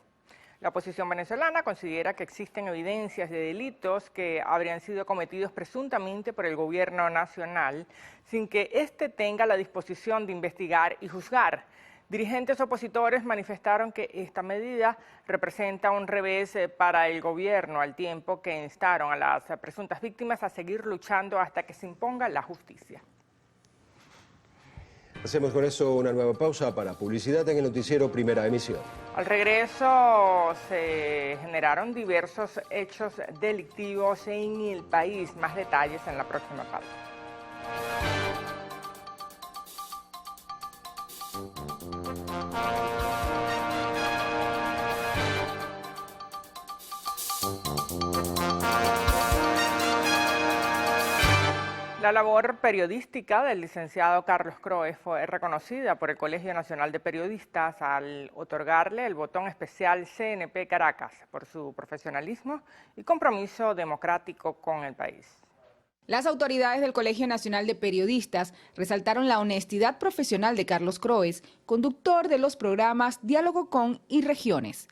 I: La oposición venezolana considera que existen evidencias de delitos que habrían sido cometidos presuntamente por el gobierno nacional sin que éste tenga la disposición de investigar y juzgar. Dirigentes opositores manifestaron que esta medida representa un revés para el gobierno, al tiempo que instaron a las presuntas víctimas a seguir luchando hasta que se imponga la justicia.
J: Hacemos con eso una nueva pausa para publicidad en el noticiero Primera Emisión.
I: Al regreso se generaron diversos hechos delictivos en el país. Más detalles en la próxima parte. La labor periodística del licenciado Carlos Croes fue reconocida por el Colegio Nacional de Periodistas al otorgarle el botón especial CNP Caracas por su profesionalismo y compromiso democrático con el país.
N: Las autoridades del Colegio Nacional de Periodistas resaltaron la honestidad profesional de Carlos Croes, conductor de los programas Diálogo con y Regiones.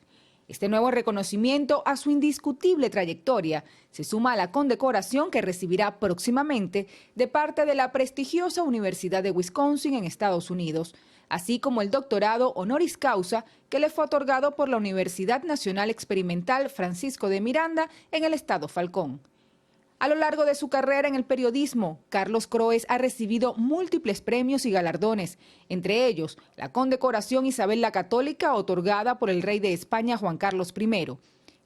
N: Este nuevo reconocimiento a su indiscutible trayectoria se suma a la condecoración que recibirá próximamente de parte de la prestigiosa Universidad de Wisconsin en Estados Unidos, así como el doctorado honoris causa que le fue otorgado por la Universidad Nacional Experimental Francisco de Miranda en el estado Falcón. A lo largo de su carrera en el periodismo, Carlos Croes ha recibido múltiples premios y galardones, entre ellos la condecoración Isabel la Católica otorgada por el rey de España Juan Carlos I,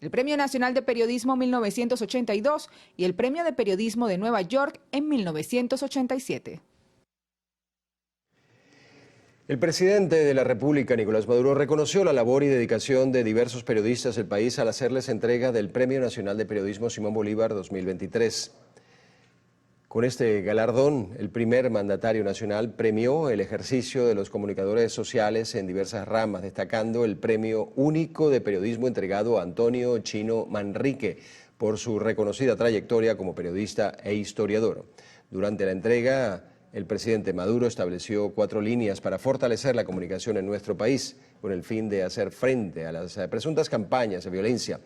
N: el Premio Nacional de Periodismo 1982 y el Premio de Periodismo de Nueva York en 1987.
J: El presidente de la República, Nicolás Maduro, reconoció la labor y dedicación de diversos periodistas del país al hacerles entrega del Premio Nacional de Periodismo Simón Bolívar 2023. Con este galardón, el primer mandatario nacional premió el ejercicio de los comunicadores sociales en diversas ramas, destacando el Premio Único de Periodismo entregado a Antonio Chino Manrique por su reconocida trayectoria como periodista e historiador. Durante la entrega, el presidente Maduro estableció 4 líneas para fortalecer la comunicación en nuestro país, con el fin de hacer frente a las presuntas campañas de violencia.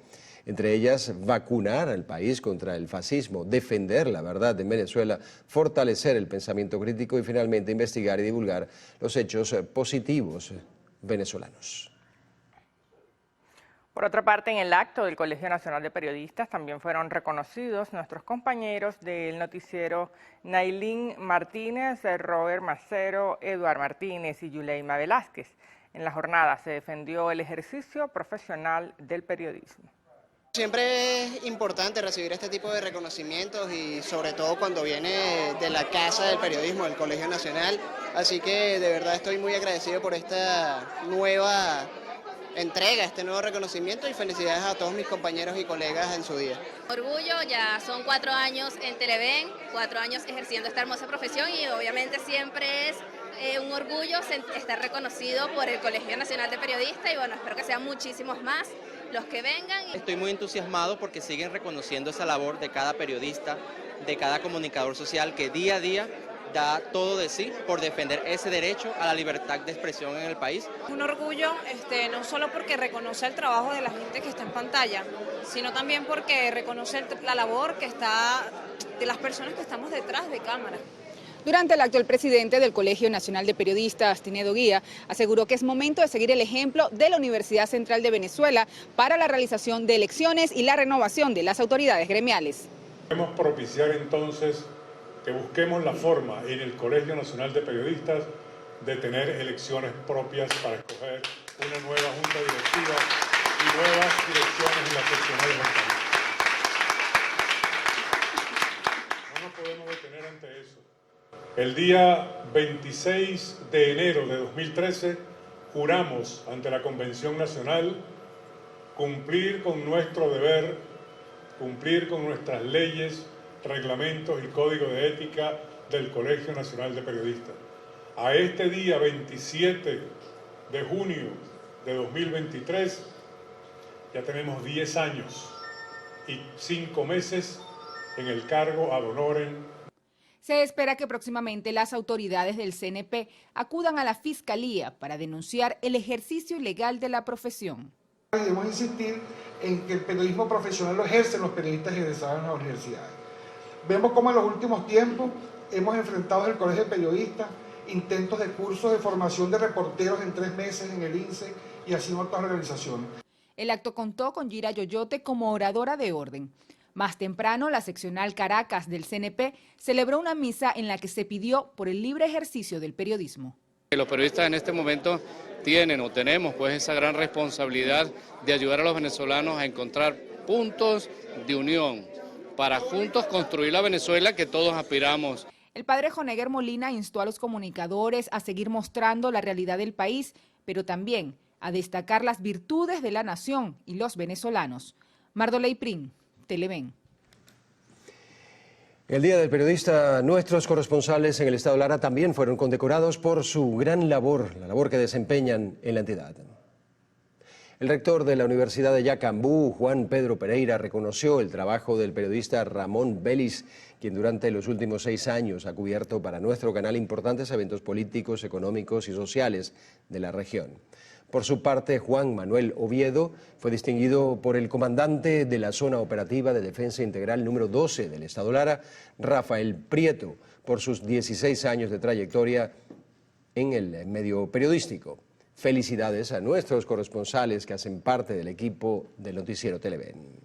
J: Entre ellas, vacunar al país contra el fascismo, defender la verdad en Venezuela, fortalecer el pensamiento crítico y finalmente investigar y divulgar los hechos positivos venezolanos.
I: Por otra parte, en el acto del Colegio Nacional de Periodistas también fueron reconocidos nuestros compañeros del noticiero Nailín Martínez, Robert Macero, Eduard Martínez y Yuleima Velázquez. En la jornada se defendió el ejercicio profesional del periodismo.
O: Siempre es importante recibir este tipo de reconocimientos y sobre todo cuando viene de la casa del periodismo, del Colegio Nacional. Así que de verdad estoy muy agradecido por esta nueva entrega, este nuevo reconocimiento y felicidades a todos mis compañeros y colegas en su día.
P: Orgullo, ya son 4 años en Televen, 4 años ejerciendo esta hermosa profesión y obviamente siempre es un orgullo estar reconocido por el Colegio Nacional de Periodistas y bueno, espero que sean muchísimos más los que vengan.
Q: Estoy muy entusiasmado porque siguen reconociendo esa labor de cada periodista, de cada comunicador social que día a día da todo de sí por defender ese derecho a la libertad de expresión en el país.
R: Un orgullo no solo porque reconoce el trabajo de la gente que está en pantalla, sino también porque reconoce la labor que está de las personas que estamos detrás de cámara.
N: Durante el acto, el presidente del Colegio Nacional de Periodistas, Tinedo Guía, aseguró que es momento de seguir el ejemplo de la Universidad Central de Venezuela para la realización de elecciones y la renovación de las autoridades gremiales.
S: Debemos propiciar entonces que busquemos la forma en el Colegio Nacional de Periodistas de tener elecciones propias para escoger una nueva junta directiva y nuevas direcciones en las seccionales del país. No nos podemos detener ante eso. El día 26 de enero de 2013 juramos ante la Convención Nacional cumplir con nuestro deber, cumplir con nuestras leyes, reglamentos y código de ética del Colegio Nacional de Periodistas. A este día 27 de junio de 2023 ya tenemos 10 años y 5 meses en el cargo ad honorem.
N: Se espera que próximamente las autoridades del CNP acudan a la Fiscalía para denunciar el ejercicio ilegal de la profesión.
T: Debemos insistir en que el periodismo profesional lo ejercen los periodistas egresados en las universidades. Vemos cómo en los últimos tiempos hemos enfrentado el Colegio de Periodistas intentos de cursos de formación de reporteros en 3 meses en el INSE y así en otras organizaciones.
N: El acto contó con Gira Yoyote como oradora de orden. Más temprano, la seccional Caracas del CNP celebró una misa en la que se pidió por el libre ejercicio del periodismo.
U: Los periodistas en este momento tenemos pues esa gran responsabilidad de ayudar a los venezolanos a encontrar puntos de unión para juntos construir la Venezuela que todos aspiramos.
N: El padre Honegger Molina instó a los comunicadores a seguir mostrando la realidad del país, pero también a destacar las virtudes de la nación y los venezolanos. Mardoley Prim, Televen.
J: El Día del Periodista, nuestros corresponsales en el Estado Lara también fueron condecorados por su gran labor, la labor que desempeñan en la entidad. El rector de la Universidad de Yacambú, Juan Pedro Pereira, reconoció el trabajo del periodista Ramón Vélez, quien durante los últimos 6 años ha cubierto para nuestro canal importantes eventos políticos, económicos y sociales de la región. Por su parte, Juan Manuel Oviedo fue distinguido por el comandante de la Zona Operativa de Defensa Integral número 12 del Estado Lara, Rafael Prieto, por sus 16 años de trayectoria en el medio periodístico. Felicidades a nuestros corresponsales que hacen parte del equipo del Noticiero Televen.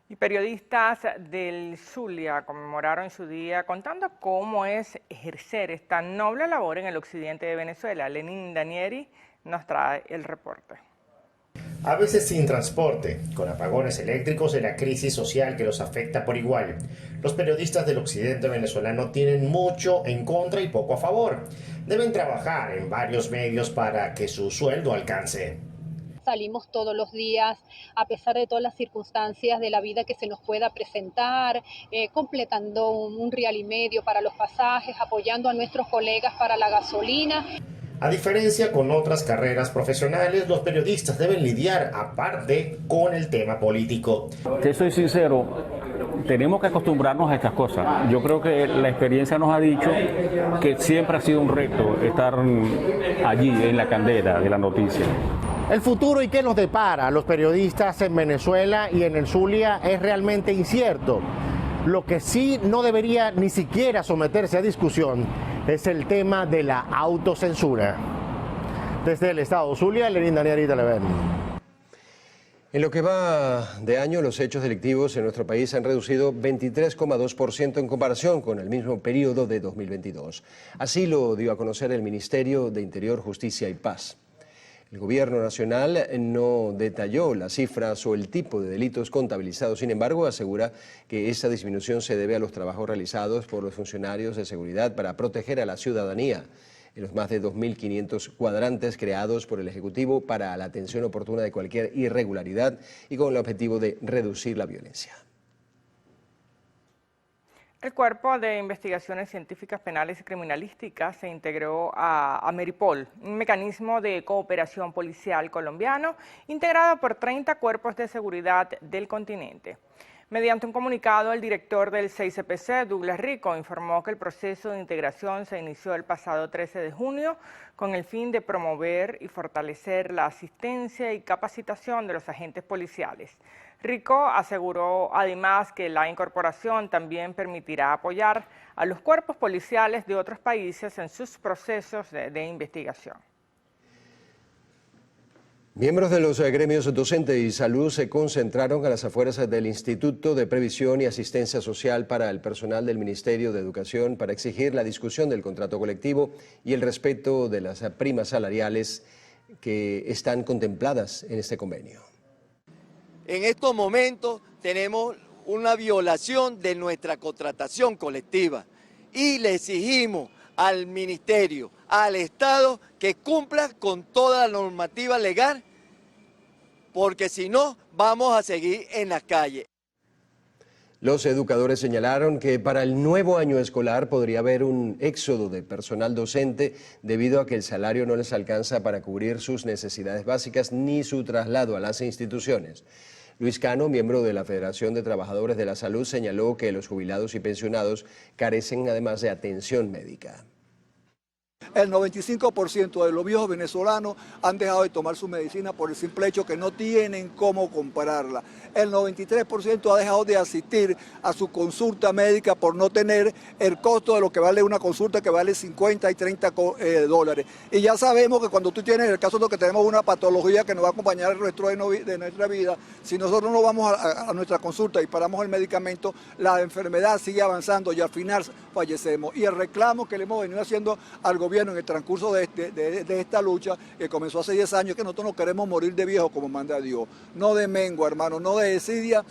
I: Y periodistas del Zulia conmemoraron su día contando cómo es ejercer esta noble labor en el occidente de Venezuela. Lenín Danieri nos trae el reporte.
A: A veces sin transporte, con apagones eléctricos y la crisis social que los afecta por igual. Los periodistas del occidente venezolano tienen mucho en contra y poco a favor. Deben trabajar en varios medios para que su sueldo alcance.
V: Salimos todos los días, a pesar de todas las circunstancias de la vida que se nos pueda presentar, completando un $1,5 para los pasajes, apoyando a nuestros colegas para la gasolina.
A: A diferencia con otras carreras profesionales, los periodistas deben lidiar aparte con el tema político.
W: Te soy sincero, tenemos que acostumbrarnos a estas cosas. Yo creo que la experiencia nos ha dicho que siempre ha sido un reto estar allí en la candela de la noticia.
F: El futuro y qué nos depara a los periodistas en Venezuela y en el Zulia es realmente incierto. Lo que sí no debería ni siquiera someterse a discusión es el tema de la autocensura. Desde el estado Zulia, Lenín Danieri, Televen.
J: En lo que va de año, los hechos delictivos en nuestro país han reducido 23,2% en comparación con el mismo periodo de 2022. Así lo dio a conocer el Ministerio de Interior, Justicia y Paz. El Gobierno Nacional no detalló las cifras o el tipo de delitos contabilizados, sin embargo, asegura que esta disminución se debe a los trabajos realizados por los funcionarios de seguridad para proteger a la ciudadanía en los más de 2.500 cuadrantes creados por el Ejecutivo para la atención oportuna de cualquier irregularidad y con el objetivo de reducir la violencia.
I: El Cuerpo de Investigaciones Científicas Penales y Criminalísticas se integró a Ameripol, un mecanismo de cooperación policial colombiano integrado por 30 cuerpos de seguridad del continente. Mediante un comunicado, el director del CICPC, Douglas Rico, informó que el proceso de integración se inició el pasado 13 de junio con el fin de promover y fortalecer la asistencia y capacitación de los agentes policiales. Rico aseguró además que la incorporación también permitirá apoyar a los cuerpos policiales de otros países en sus procesos de investigación.
J: Miembros de los gremios docente y salud se concentraron a las afueras del Instituto de Previsión y Asistencia Social para el personal del Ministerio de Educación para exigir la discusión del contrato colectivo y el respeto de las primas salariales que están contempladas en este convenio.
X: En estos momentos tenemos una violación de nuestra contratación colectiva y le exigimos al Ministerio, al Estado, que cumpla con toda la normativa legal, porque si no, vamos a seguir en las calles.
J: Los educadores señalaron que para el nuevo año escolar podría haber un éxodo de personal docente debido a que el salario no les alcanza para cubrir sus necesidades básicas ni su traslado a las instituciones. Luis Cano, miembro de la Federación de Trabajadores de la Salud, señaló que los jubilados y pensionados carecen además de atención médica.
Y: El 95% de los viejos venezolanos han dejado de tomar su medicina por el simple hecho que no tienen cómo comprarla. El 93% ha dejado de asistir a su consulta médica por no tener el costo de lo que vale una consulta, que vale 50 y 30 dólares. Y ya sabemos que cuando tú tienes, el caso de que tenemos una patología que nos va a acompañar el resto de nuestra vida, si nosotros no vamos a nuestra consulta y paramos el medicamento, la enfermedad sigue avanzando y al final fallecemos. Y el reclamo que le hemos venido haciendo al gobierno en el transcurso de esta lucha, que comenzó hace 10 años, que nosotros no queremos morir de viejo como manda Dios, no de mengua, hermano, no de desidia.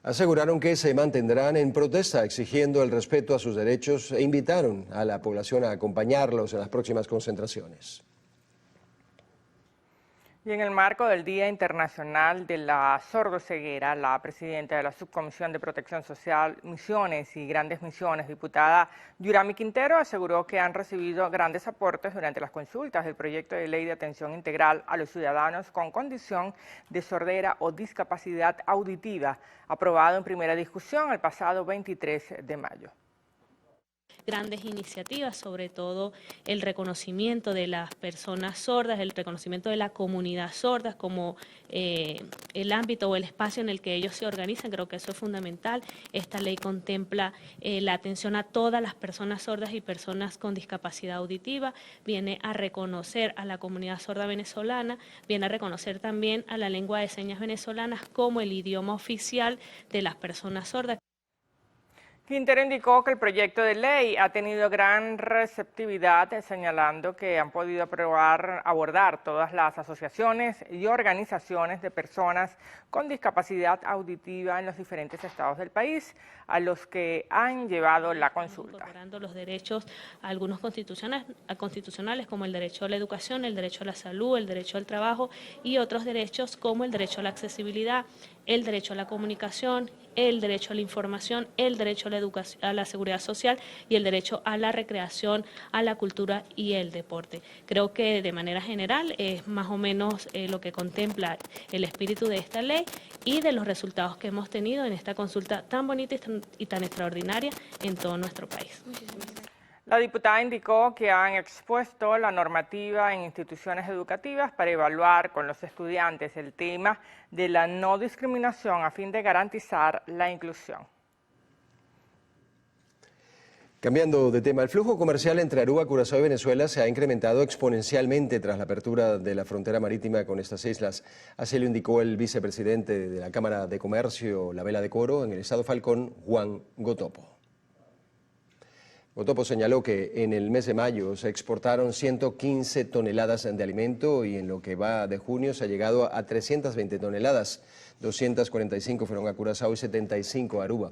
J: Aseguraron que se mantendrán en protesta exigiendo el respeto a sus derechos e invitaron a la población a acompañarlos en las próximas concentraciones.
I: Y en el marco del Día Internacional de la Sordoceguera, la presidenta de la Subcomisión de Protección Social, Misiones y Grandes Misiones, diputada Yurami Quintero, aseguró que han recibido grandes aportes durante las consultas del proyecto de ley de atención integral a los ciudadanos con condición de sordera o discapacidad auditiva, aprobado en primera discusión el pasado 23 de mayo.
C: Grandes iniciativas, sobre todo el reconocimiento de las personas sordas, el reconocimiento de la comunidad sorda como el ámbito o el espacio en el que ellos se organizan. Creo que eso es fundamental. Esta ley contempla la atención a todas las personas sordas y personas con discapacidad auditiva, viene a reconocer a la comunidad sorda venezolana, viene a reconocer también a la lengua de señas venezolanas como el idioma oficial de las personas sordas.
I: Quintero indicó que el proyecto de ley ha tenido gran receptividad, señalando que han podido abordar todas las asociaciones y organizaciones de personas con discapacidad auditiva en los diferentes estados del país, a los que han llevado la consulta.
C: Incorporando los derechos, algunos constitucionales como el derecho a la educación, el derecho a la salud, el derecho al trabajo y otros derechos como el derecho a la accesibilidad, el derecho a la comunicación, el derecho a la información, el derecho a la educación, a la seguridad social y el derecho a la recreación, a la cultura y el deporte. Creo que de manera general es más o menos lo que contempla el espíritu de esta ley y de los resultados que hemos tenido en esta consulta tan bonita y tan extraordinaria en todo nuestro país.
I: La diputada indicó que han expuesto la normativa en instituciones educativas para evaluar con los estudiantes el tema de la no discriminación a fin de garantizar la inclusión.
J: Cambiando de tema, el flujo comercial entre Aruba, Curazao y Venezuela se ha incrementado exponencialmente tras la apertura de la frontera marítima con estas islas. Así lo indicó el vicepresidente de la Cámara de Comercio, La Vela de Coro, en el estado Falcón, Juan Gotopo. Gotopo señaló que en el mes de mayo se exportaron 115 toneladas de alimento y en lo que va de junio se ha llegado a 320 toneladas. 245 fueron a Curazao y 75 a Aruba.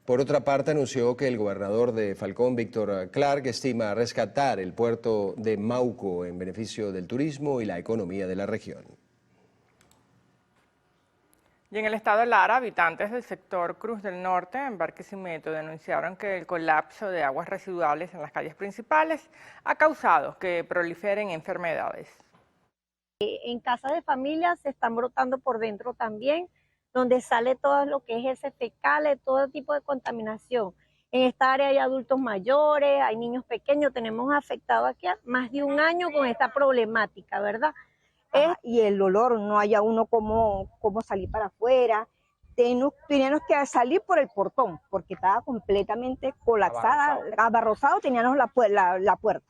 J: Por otra parte, anunció que el gobernador de Falcón, Víctor Clark, estima rescatar el puerto de Mauco en beneficio del turismo y la economía de la región.
I: Y en el estado Lara, habitantes del sector Cruz del Norte, en Barquisimeto, denunciaron que el colapso de aguas residuales en las calles principales ha causado que proliferen enfermedades.
D: En casas de familia se están brotando por dentro también, donde sale todo lo que es ese fecales, todo tipo de contaminación. En esta área hay adultos mayores, hay niños pequeños, tenemos afectado aquí a más de un año con esta problemática, ¿verdad? Y el olor, no haya uno como salir para afuera. Teníamos que salir por el portón, porque estaba completamente colapsada, abarrozado teníamos la puerta.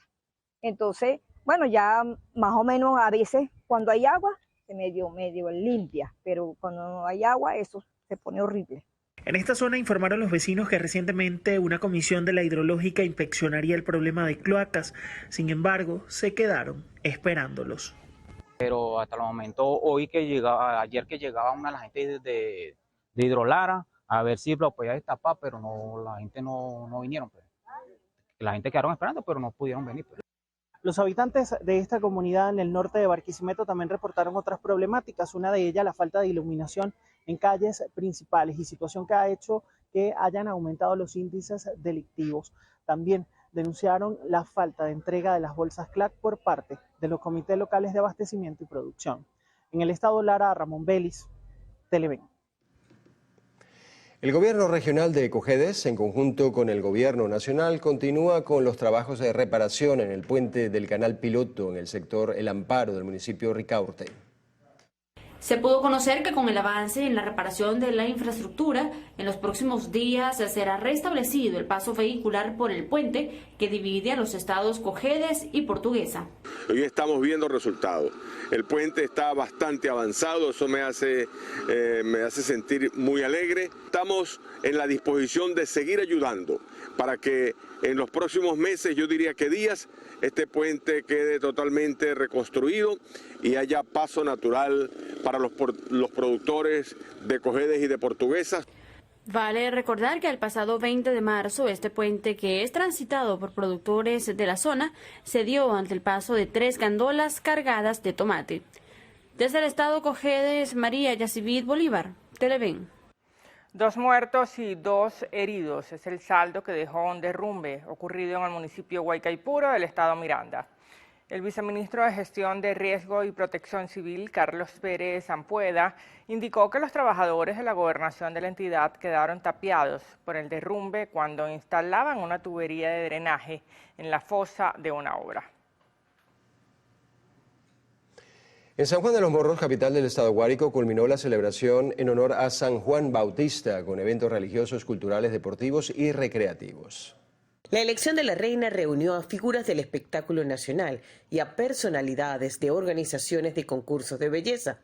D: Entonces, bueno, ya más o menos a veces cuando hay agua, se medio limpia, pero cuando no hay agua, eso se pone horrible.
E: En esta zona informaron los vecinos que recientemente una comisión de la hidrológica inspeccionaría el problema de cloacas. Sin embargo, se quedaron esperándolos.
G: Pero hasta el momento, ayer que llegaba una de la gente de Hidrolara a ver si lo podía destapar, pero no, la gente no vinieron. Pues. La gente quedaron esperando, pero no pudieron venir. Pues.
E: Los habitantes de esta comunidad en el norte de Barquisimeto también reportaron otras problemáticas, una de ellas la falta de iluminación en calles principales y situación que ha hecho que hayan aumentado los índices delictivos. También denunciaron la falta de entrega de las bolsas CLAC por parte de los comités locales de abastecimiento y producción. En el estado Lara, Ramón Vélez, Televen.
J: El gobierno regional de Cojedes, en conjunto con el gobierno nacional, continúa con los trabajos de reparación en el puente del Canal Piloto en el sector El Amparo del municipio Ricaurte.
H: Se pudo conocer que con el avance en la reparación de la infraestructura, en los próximos días será restablecido el paso vehicular por el puente que divide a los estados Cojedes y Portuguesa.
Z: Hoy estamos viendo resultados. El puente está bastante avanzado, eso me hace sentir muy alegre. Estamos en la disposición de seguir ayudando para que en los próximos meses, yo diría que días, este puente quede totalmente reconstruido y haya paso natural para los productores de Cojedes y de Portuguesa.
H: Vale recordar que el pasado 20 de marzo este puente, que es transitado por productores de la zona, se dio ante el paso de 3 gandolas cargadas de tomate. Desde el estado Cojedes, María Yacibit Bolívar, Televen.
I: 2 muertos y 2 heridos es el saldo que dejó un derrumbe ocurrido en el municipio Huaycaipuro del estado Miranda. El viceministro de Gestión de Riesgo y Protección Civil, Carlos Pérez Ampueda, indicó que los trabajadores de la gobernación de la entidad quedaron tapiados por el derrumbe cuando instalaban una tubería de drenaje en la fosa de una obra.
J: En San Juan de los Morros, capital del estado Guárico, culminó la celebración en honor a San Juan Bautista, con eventos religiosos, culturales, deportivos y recreativos.
B: La elección de la reina reunió a figuras del espectáculo nacional y a personalidades de organizaciones de concursos de belleza,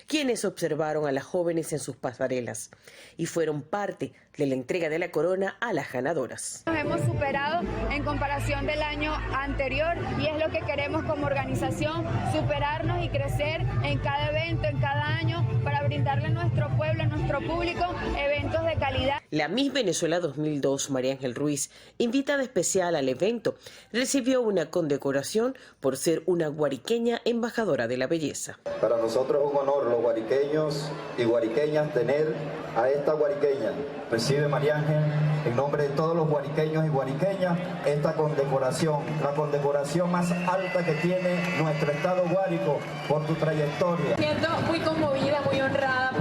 B: quienes observaron a las jóvenes en sus pasarelas y fueron parte de la entrega de la corona a las ganadoras.
K: Nos hemos superado en comparación del año anterior y es lo que queremos como organización, superarnos y crecer en cada evento, en cada año, para brindarle a nuestro pueblo, a nuestro público, eventos de calidad.
B: La Miss Venezuela 2002, María Ángel Ruiz, invitada especial al evento, recibió una condecoración por ser una guariqueña embajadora de la belleza.
L: Para nosotros es un honor, los guariqueños y guariqueñas, tener a esta guariqueña. Recibe María Ángel, en nombre de todos los guariqueños y guariqueñas, esta condecoración, la condecoración más alta que tiene nuestro estado Guárico por tu trayectoria.
M: Me siento muy conmovida, muy honrada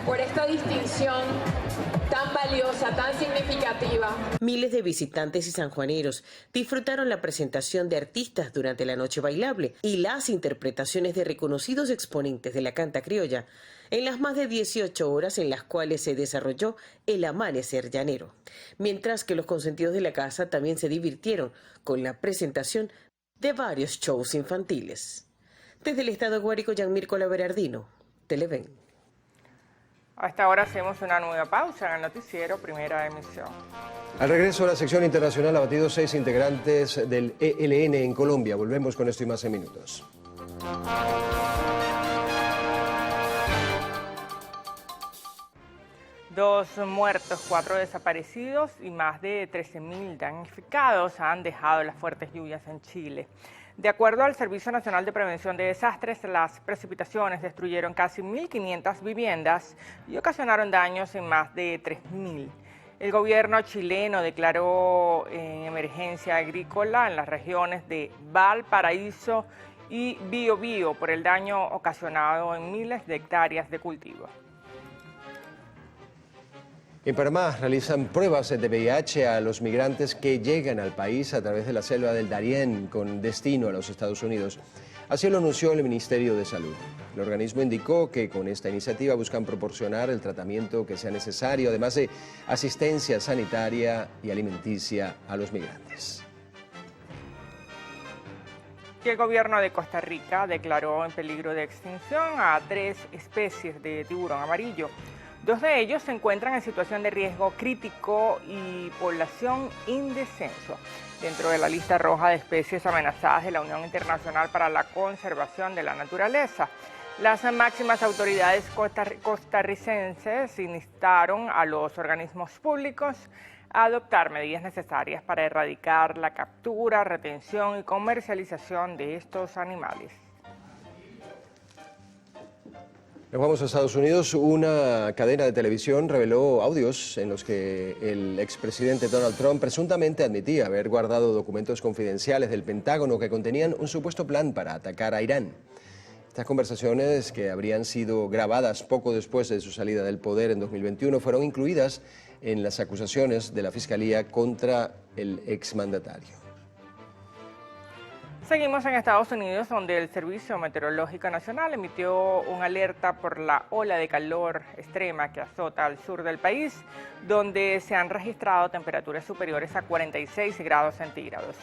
M: por esta distinción tan valiosa, tan significativa.
B: Miles de visitantes y sanjuaneros disfrutaron la presentación de artistas durante la noche bailable y las interpretaciones de reconocidos exponentes de la canta criolla en las más de 18 horas en las cuales se desarrolló el amanecer llanero, mientras que los consentidos de la casa también se divirtieron con la presentación de varios shows infantiles. Desde el estado Guárico, Yanmirko Berardino, Televen.
I: A esta hora hacemos una nueva pausa en el noticiero Primera Emisión.
J: Al regreso a la sección internacional, abatidos 6 integrantes del ELN en Colombia. Volvemos con esto y más en minutos.
I: Dos muertos, 4 desaparecidos y más de 13.000 damnificados han dejado las fuertes lluvias en Chile. De acuerdo al Servicio Nacional de Prevención de Desastres, las precipitaciones destruyeron casi 1.500 viviendas y ocasionaron daños en más de 3.000. El gobierno chileno declaró en emergencia agrícola en las regiones de Valparaíso y Biobío por el daño ocasionado en miles de hectáreas de cultivo.
J: En Panamá realizan pruebas de VIH a los migrantes que llegan al país a través de la selva del Darién con destino a los Estados Unidos. Así lo anunció el Ministerio de Salud. El organismo indicó que con esta iniciativa buscan proporcionar el tratamiento que sea necesario, además de asistencia sanitaria y alimenticia a los migrantes.
I: Y el gobierno de Costa Rica declaró en peligro de extinción a 3 especies de tiburón amarillo. 2 de ellos se encuentran en situación de riesgo crítico y población en descenso dentro de la lista roja de especies amenazadas de la Unión Internacional para la Conservación de la Naturaleza. Las máximas autoridades costarricenses instaron a los organismos públicos a adoptar medidas necesarias para erradicar la captura, retención y comercialización de estos animales.
J: Nos vamos a Estados Unidos. Una cadena de televisión reveló audios en los que el expresidente Donald Trump presuntamente admitía haber guardado documentos confidenciales del Pentágono que contenían un supuesto plan para atacar a Irán. Estas conversaciones, que habrían sido grabadas poco después de su salida del poder en 2021, fueron incluidas en las acusaciones de la Fiscalía contra el exmandatario.
I: Seguimos en Estados Unidos, donde el Servicio Meteorológico Nacional emitió una alerta por la ola de calor extrema que azota al sur del país, donde se han registrado temperaturas superiores a 46 grados centígrados.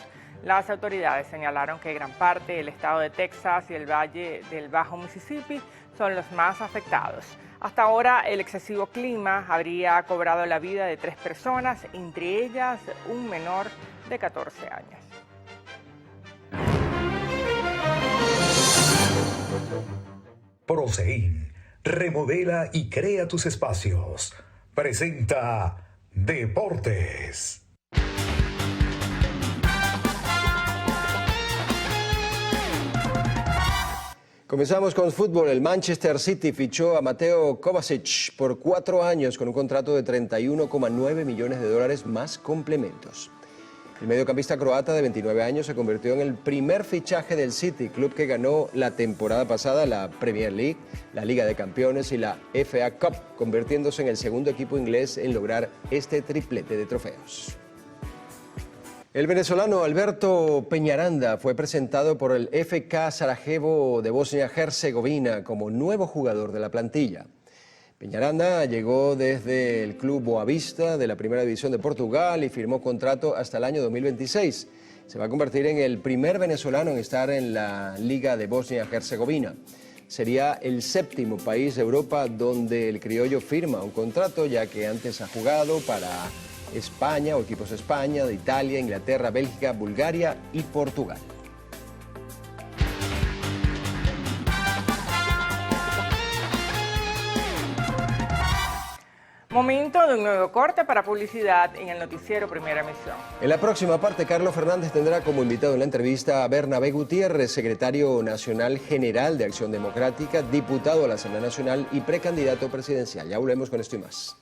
I: Las autoridades señalaron que gran parte del estado de Texas y el valle del Bajo Mississippi son los más afectados. Hasta ahora, el excesivo clima habría cobrado la vida de 3 personas, entre ellas un menor de 14 años.
O: Prosein, remodela y crea tus espacios. Presenta Deportes.
J: Comenzamos con fútbol. El Manchester City fichó a Mateo Kovacic por 4 años con un contrato de 31,9 millones de dólares más complementos. El mediocampista croata de 29 años se convirtió en el primer fichaje del City, club que ganó la temporada pasada la Premier League, la Liga de Campeones y la FA Cup, convirtiéndose en el segundo equipo inglés en lograr este triplete de trofeos. El venezolano Alberto Peñaranda fue presentado por el FK Sarajevo de Bosnia-Herzegovina como nuevo jugador de la plantilla. Peñaranda llegó desde el club Boavista de la Primera División de Portugal y firmó contrato hasta el año 2026. Se va a convertir en el primer venezolano en estar en la Liga de Bosnia-Herzegovina. Sería el 7º país de Europa donde el criollo firma un contrato, ya que antes ha jugado para España o equipos de España, de Italia, Inglaterra, Bélgica, Bulgaria y Portugal.
I: Momento de un nuevo corte para publicidad en el noticiero Primera Emisión.
J: En la próxima parte, Carlos Fernández tendrá como invitado en la entrevista a Bernabé Gutiérrez, secretario nacional general de Acción Democrática, diputado a la Asamblea Nacional y precandidato presidencial. Ya volvemos con esto y más.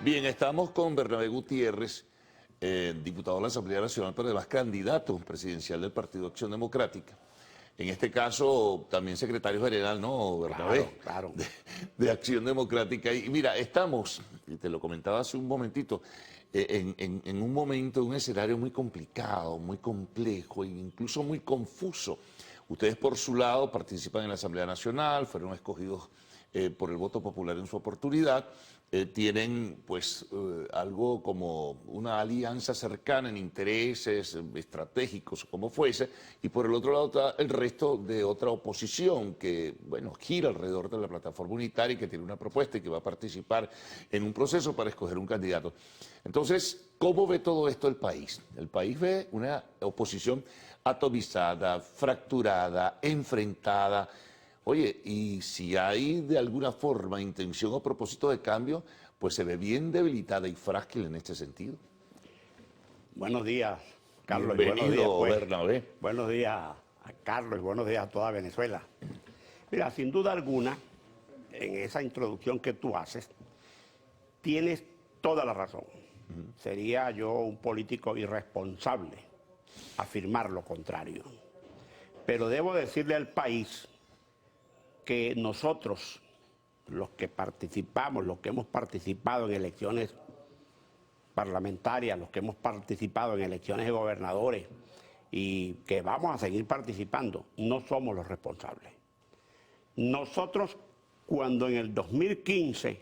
P: Bien, estamos con Bernabé Gutiérrez, diputado de la Asamblea Nacional, pero además candidato presidencial del Partido Acción Democrática. En este caso, también secretario general, ¿no, Bernabé?
Q: Claro.
P: De Acción Democrática. Y mira, estamos, y te lo comentaba hace un momentito, en un momento, un escenario muy complicado, muy complejo e incluso muy confuso. Ustedes por su lado participan en la Asamblea Nacional, fueron escogidos por el voto popular en su oportunidad, tienen pues algo como una alianza cercana en intereses estratégicos, como fuese, y por el otro lado está el resto de otra oposición que, bueno, gira alrededor de la plataforma unitaria y que tiene una propuesta y que va a participar en un proceso para escoger un candidato. Entonces, ¿cómo ve todo esto el país? El país ve una oposición atomizada, fracturada, enfrentada. Oye, y si hay de alguna forma intención o propósito de cambio, pues se ve bien debilitada y frágil en este sentido.
Q: Buenos días, Carlos.
P: Bienvenido,
Q: buenos días,
P: Bernabé.
Q: Buenos días a Carlos y buenos días a toda Venezuela. Mira, sin duda alguna, en esa introducción que tú haces, tienes toda la razón. Sería yo un político irresponsable afirmar lo contrario. Pero debo decirle al país que nosotros, los que participamos, los que hemos participado en elecciones parlamentarias, los que hemos participado en elecciones de gobernadores y que vamos a seguir participando, no somos los responsables. Nosotros, cuando en el 2015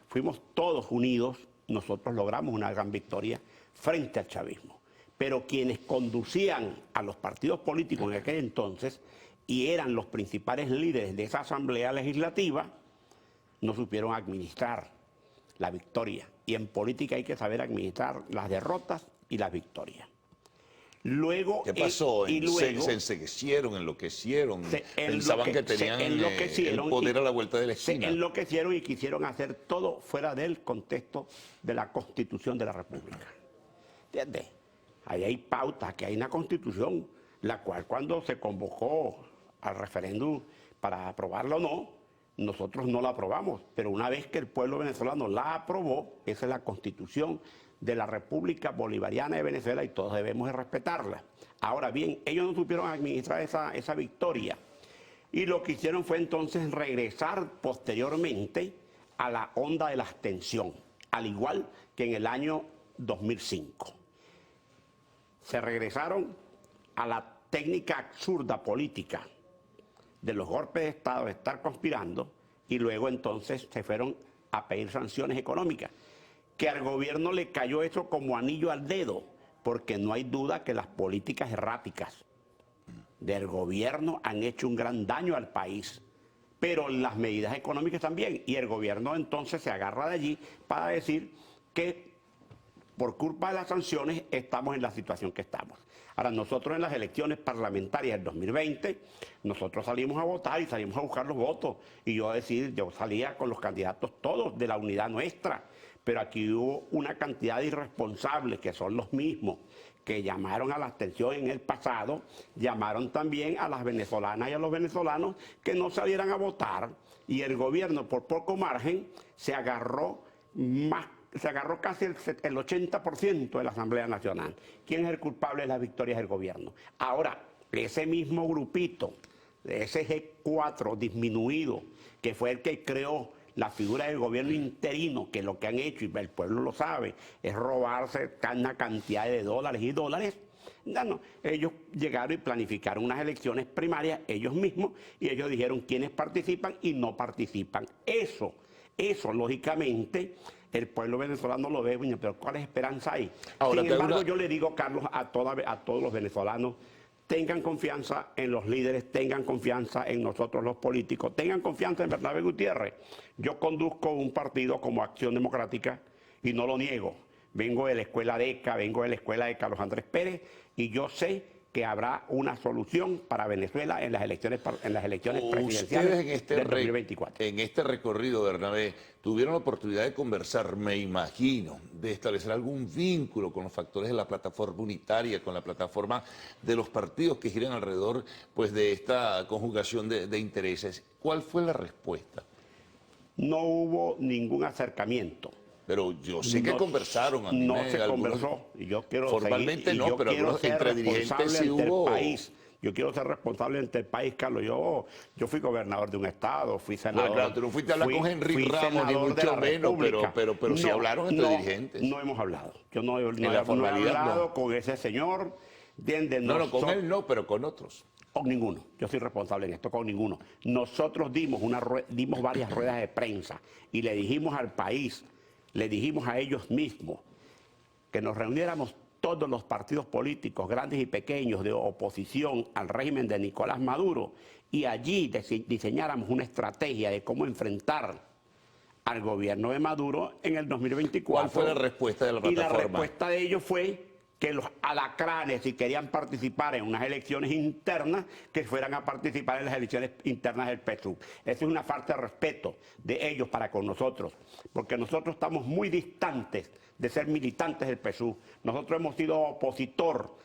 Q: fuimos todos unidos, nosotros logramos una gran victoria frente al chavismo. Pero quienes conducían a los partidos políticos en aquel entonces y eran los principales líderes de esa asamblea legislativa, no supieron administrar la victoria. Y en política hay que saber administrar las derrotas y las victorias. Luego,
P: ¿qué pasó?
Q: Luego,
P: se enseguecieron, enloquecieron, pensaban que tenían el poder a la vuelta de la esquina.
Q: Se enloquecieron y quisieron hacer todo fuera del contexto de la Constitución de la República. ¿Entiendes? Ahí hay pautas, que hay una Constitución, la cual cuando se convocó al referéndum para aprobarla o no, nosotros no la aprobamos, pero una vez que el pueblo venezolano la aprobó, esa es la Constitución de la República Bolivariana de Venezuela y todos debemos de respetarla. Ahora bien, ellos no supieron administrar esa victoria y lo que hicieron fue entonces regresar posteriormente a la onda de la abstención, al igual que en el año 2005. Se regresaron a la técnica absurda política de los golpes de Estado, de estar conspirando, y luego entonces se fueron a pedir sanciones económicas, que al gobierno le cayó eso como anillo al dedo, porque no hay duda que las políticas erráticas del gobierno han hecho un gran daño al país, pero las medidas económicas también, y el gobierno entonces se agarra de allí para decir que por culpa de las sanciones estamos en la situación que estamos. Ahora, nosotros en las elecciones parlamentarias del 2020, nosotros salimos a votar y salimos a buscar los votos. Y yo salía con los candidatos todos de la unidad nuestra. Pero aquí hubo una cantidad de irresponsables que son los mismos que llamaron a la abstención en el pasado, llamaron también a las venezolanas y a los venezolanos que no salieran a votar, y el gobierno por poco margen se agarró casi el 80% de la Asamblea Nacional. ¿Quién es el culpable de las victorias del gobierno? Ahora, ese mismo grupito, ese G4 disminuido, que fue el que creó la figura del gobierno interino, que lo que han hecho, y el pueblo lo sabe, es robarse una cantidad de dólares y dólares. Ellos llegaron y planificaron unas elecciones primarias ellos mismos, y ellos dijeron quiénes participan y no participan. Eso lógicamente, el pueblo venezolano lo ve, pero ¿cuál esperanza hay? Ahora, sin embargo, yo le digo, Carlos, a todos los venezolanos, tengan confianza en los líderes, tengan confianza en nosotros los políticos, tengan confianza en Bernabé Gutiérrez. Yo conduzco un partido como Acción Democrática y no lo niego. Vengo de la escuela de ECA, vengo de la escuela de Carlos Andrés Pérez, y yo sé que habrá una solución para Venezuela en las elecciones presidenciales del 2024.
P: En este recorrido, Bernabé, tuvieron la oportunidad de conversar, me imagino, de establecer algún vínculo con los factores de la plataforma unitaria, con la plataforma de los partidos que giran alrededor, pues, de esta conjugación de intereses. ¿Cuál fue la respuesta?
Q: No hubo ningún acercamiento.
P: Pero yo sé que conversaron. A mí
Q: no se conversó. Y yo quiero
P: formalmente
Q: seguir,
P: no, pero entre dirigentes sí hubo.
Q: Yo quiero ser responsable ante el país, Carlos. Yo fui gobernador de un estado, fui senador.
P: No, claro, tú no fuiste a hablar con Henry Ramos, ni mucho menos, pero sí hablaron entre dirigentes.
Q: No hemos hablado. Yo no he hablado con ese señor.
P: No, con él no, pero con otros.
Q: Con ninguno. Yo soy responsable en esto, con ninguno. Nosotros dimos varias ruedas de prensa y le dijimos al país, le dijimos a ellos mismos que nos reuniéramos todos los partidos políticos, grandes y pequeños, de oposición al régimen de Nicolás Maduro, y allí diseñáramos una estrategia de cómo enfrentar al gobierno de Maduro en el 2024.
P: ¿Cuál fue la respuesta de la plataforma?
Q: Y la respuesta de ellos fue que los alacranes, si querían participar en unas elecciones internas, que fueran a participar en las elecciones internas del PSUV. Eso es una falta de respeto de ellos para con nosotros, porque nosotros estamos muy distantes de ser militantes del PSUV. Nosotros hemos sido opositor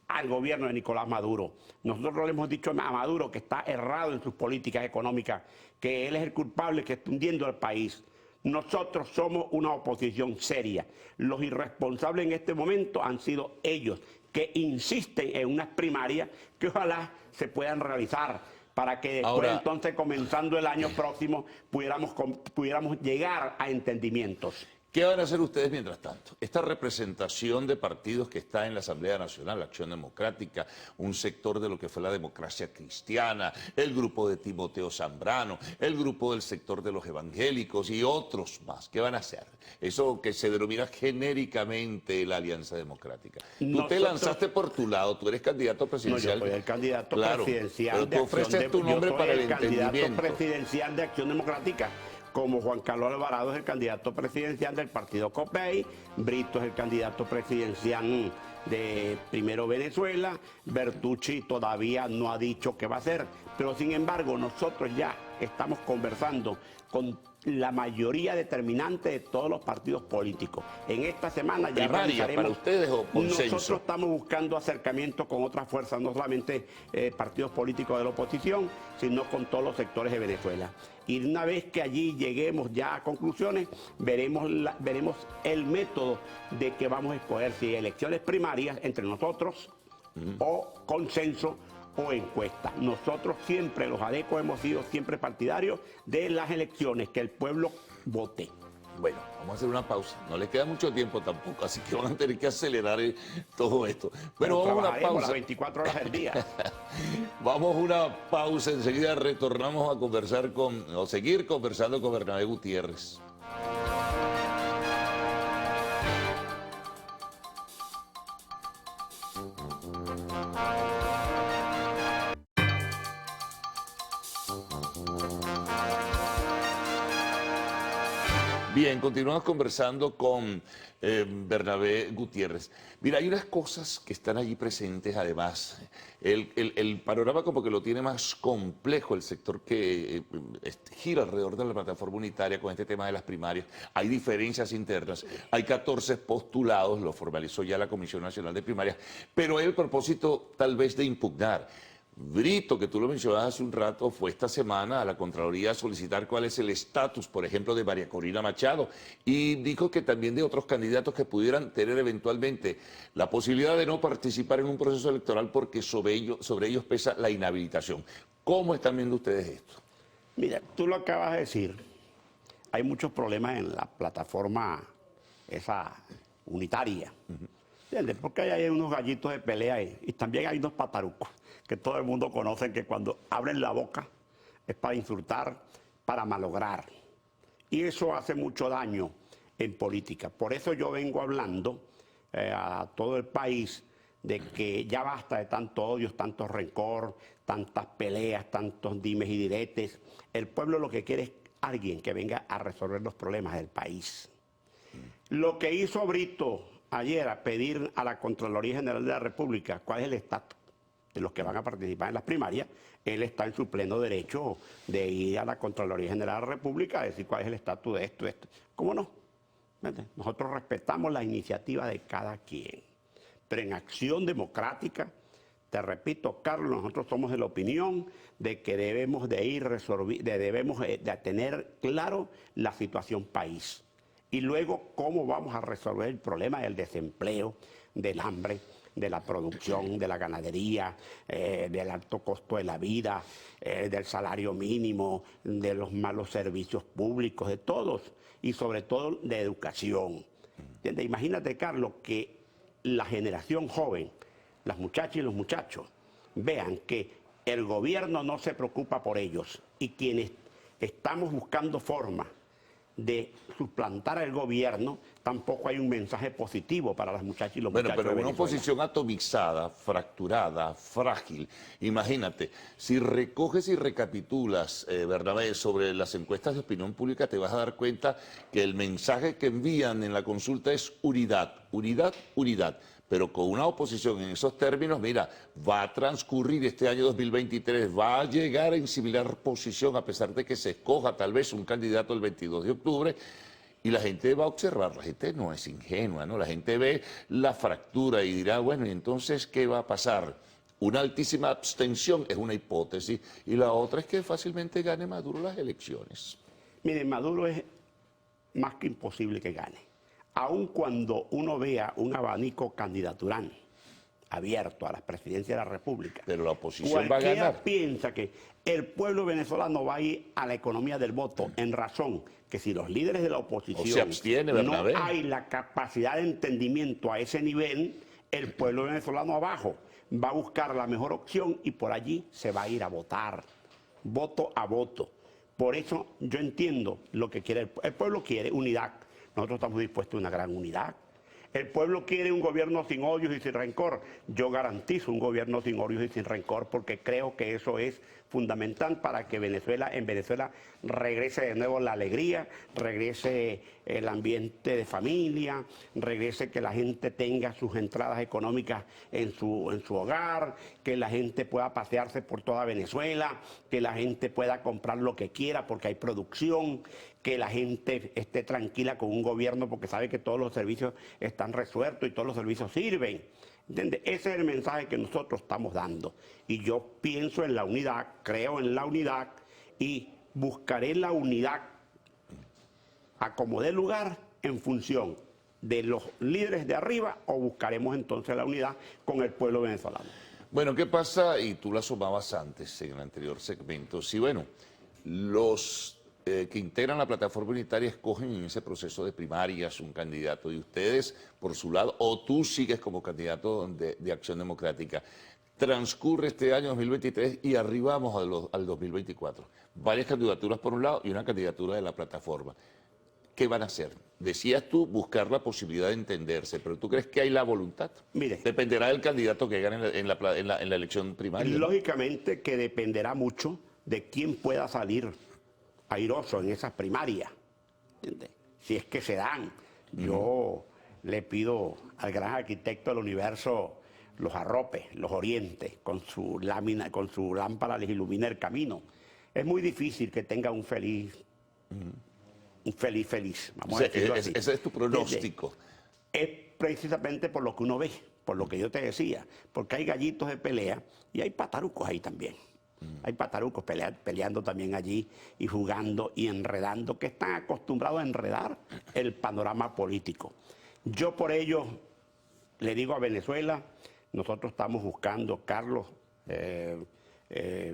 Q: al gobierno de Nicolás Maduro. Nosotros le hemos dicho a Maduro que está errado en sus políticas económicas, que él es el culpable que está hundiendo al país. Nosotros somos una oposición seria. Los irresponsables en este momento han sido ellos, que insisten en unas primarias que ojalá se puedan realizar para que después, entonces, comenzando el año próximo, pudiéramos llegar a entendimientos.
P: ¿Qué van a hacer ustedes mientras tanto? Esta representación de partidos que está en la Asamblea Nacional, la Acción Democrática, un sector de lo que fue la democracia cristiana, el grupo de Timoteo Zambrano, el grupo del sector de los evangélicos y otros más. ¿Qué van a hacer? Eso que se denomina genéricamente la Alianza Democrática. Tú te lanzaste por tu lado, tú eres candidato presidencial.
Q: No, yo soy el candidato
P: pero
Q: presidencial
P: tú ofreces tu nombre para el entendimiento.
Q: Candidato presidencial de Acción Democrática. Como Juan Carlos Alvarado es el candidato presidencial del partido COPEI, Brito es el candidato presidencial de Primero Venezuela, Bertucci todavía no ha dicho qué va a hacer, pero sin embargo nosotros ya estamos conversando con la mayoría determinante de todos los partidos políticos. En esta semana ya
P: ¿Para ustedes o consenso?
Q: Nosotros estamos buscando acercamientos con otras fuerzas, no solamente partidos políticos de la oposición, sino con todos los sectores de Venezuela. Y una vez que allí lleguemos ya a conclusiones, veremos el método de que vamos a escoger, si elecciones primarias entre nosotros o consenso o encuesta. Nosotros siempre, los ADECO, hemos sido siempre partidarios de las elecciones, que el pueblo vote.
P: Bueno, vamos a hacer una pausa. No les queda mucho tiempo tampoco, así que van a tener que acelerar todo esto. Bueno, vamos a una pausa.
Q: Las 24 horas del día.
P: Vamos a una pausa. Enseguida retornamos a conversar seguir conversando con Bernabé Gutiérrez. Bien, continuamos conversando con Bernabé Gutiérrez. Mira, hay unas cosas que están allí presentes, además. El panorama como que lo tiene más complejo el sector que gira alrededor de la plataforma unitaria con este tema de las primarias. Hay diferencias internas, hay 14 postulados, lo formalizó ya la Comisión Nacional de Primarias, pero hay el propósito tal vez de impugnar. Brito, que tú lo mencionabas hace un rato, fue esta semana a la Contraloría a solicitar cuál es el estatus, por ejemplo, de María Corina Machado, y dijo que también de otros candidatos que pudieran tener eventualmente la posibilidad de no participar en un proceso electoral porque sobre ellos pesa la inhabilitación. ¿Cómo están viendo ustedes esto?
Q: Mira, tú lo acabas de decir, hay muchos problemas en la plataforma esa unitaria, ¿entiendes? Porque hay unos gallitos de pelea y también hay unos patarucos que todo el mundo conoce, que cuando abren la boca es para insultar, para malograr. Y eso hace mucho daño en política. Por eso yo vengo hablando a todo el país de que ya basta de tanto odio, tanto rencor, tantas peleas, tantos dimes y diretes. El pueblo lo que quiere es alguien que venga a resolver los problemas del país. Lo que hizo Brito ayer a pedir a la Contraloría General de la República cuál es el estatus de los que van a participar en las primarias, él está en su pleno derecho de ir a la Contraloría General de la República a decir cuál es el estatus de esto, ¿Cómo no? Nosotros respetamos la iniciativa de cada quien, pero en acción democrática, te repito, Carlos, nosotros somos de la opinión de que debemos de tener claro la situación país y luego cómo vamos a resolver el problema del desempleo, del hambre, de la producción, de la ganadería, del alto costo de la vida, del salario mínimo, de los malos servicios públicos, de todos, y sobre todo de educación. ¿Entiendes? Imagínate, Carlos, que la generación joven, las muchachas y los muchachos, vean que el gobierno no se preocupa por ellos y quienes estamos buscando formas de suplantar al gobierno, tampoco hay un mensaje positivo para las muchachas y los muchachos.
P: Bueno, pero
Q: de
P: una oposición atomizada, fracturada, frágil. Imagínate, si recoges y recapitulas, Bernabé, sobre las encuestas de opinión pública, te vas a dar cuenta que el mensaje que envían en la consulta es unidad, unidad, unidad. Pero con una oposición en esos términos, mira, va a transcurrir este año 2023, va a llegar en similar posición a pesar de que se escoja tal vez un candidato el 22 de octubre y la gente va a observar, la gente no es ingenua, ¿no? La gente ve la fractura y dirá, bueno, ¿y entonces qué va a pasar? Una altísima abstención es una hipótesis y la otra es que fácilmente gane Maduro las elecciones.
Q: Mire, Maduro es más que imposible que gane. Aun cuando uno vea un abanico candidatural abierto a la presidencia de la República,
P: pero la oposición va a ganar.
Q: Piensa que el pueblo venezolano va a ir a la economía del voto en razón que si los líderes de la oposición
P: se abstiene,
Q: no hay la capacidad de entendimiento a ese nivel, el pueblo venezolano abajo va a buscar la mejor opción y por allí se va a ir a votar, voto a voto. Por eso yo entiendo lo que quiere el pueblo quiere unidad. Nosotros estamos dispuestos a una gran unidad. El pueblo quiere un gobierno sin odios y sin rencor. Yo garantizo un gobierno sin odios y sin rencor porque creo que eso es fundamental para que en Venezuela regrese de nuevo la alegría, regrese el ambiente de familia, regrese que la gente tenga sus entradas económicas en su hogar, que la gente pueda pasearse por toda Venezuela, que la gente pueda comprar lo que quiera porque hay producción, que la gente esté tranquila con un gobierno porque sabe que todos los servicios están resueltos y todos los servicios sirven. ¿Entiendes? Ese es el mensaje que nosotros estamos dando. Y yo pienso en la unidad, creo en la unidad y buscaré la unidad a como dé lugar en función de los líderes de arriba o buscaremos entonces la unidad con el pueblo venezolano.
P: Bueno, ¿qué pasa? Y tú la sumabas antes en el anterior segmento. Sí, bueno, los que integran la plataforma unitaria escogen en ese proceso de primarias un candidato y ustedes por su lado, o tú sigues como candidato de Acción Democrática. Transcurre este año 2023 y arribamos al 2024. Varias candidaturas por un lado y una candidatura de la plataforma. ¿Qué van a hacer? Decías tú buscar la posibilidad de entenderse, pero ¿tú crees que hay la voluntad?
Q: Mire,
P: dependerá del candidato que gane en la elección primaria.
Q: Lógicamente que dependerá mucho de quién pueda salir airoso en esas primarias. ¿Entiendes? si es que se dan. Yo le pido al gran arquitecto del universo los arrope, los oriente, con su lámpara les ilumina el camino. Es muy difícil que tenga un feliz, vamos a decirlo así.
P: Ese es tu pronóstico.
Q: Es precisamente por lo que uno ve, por lo que yo te decía, porque hay gallitos de pelea y hay patarucos ahí también. Hay patarucos peleando también allí y jugando y enredando, que están acostumbrados a enredar el panorama político. Yo por ello le digo a Venezuela, nosotros estamos buscando, Carlos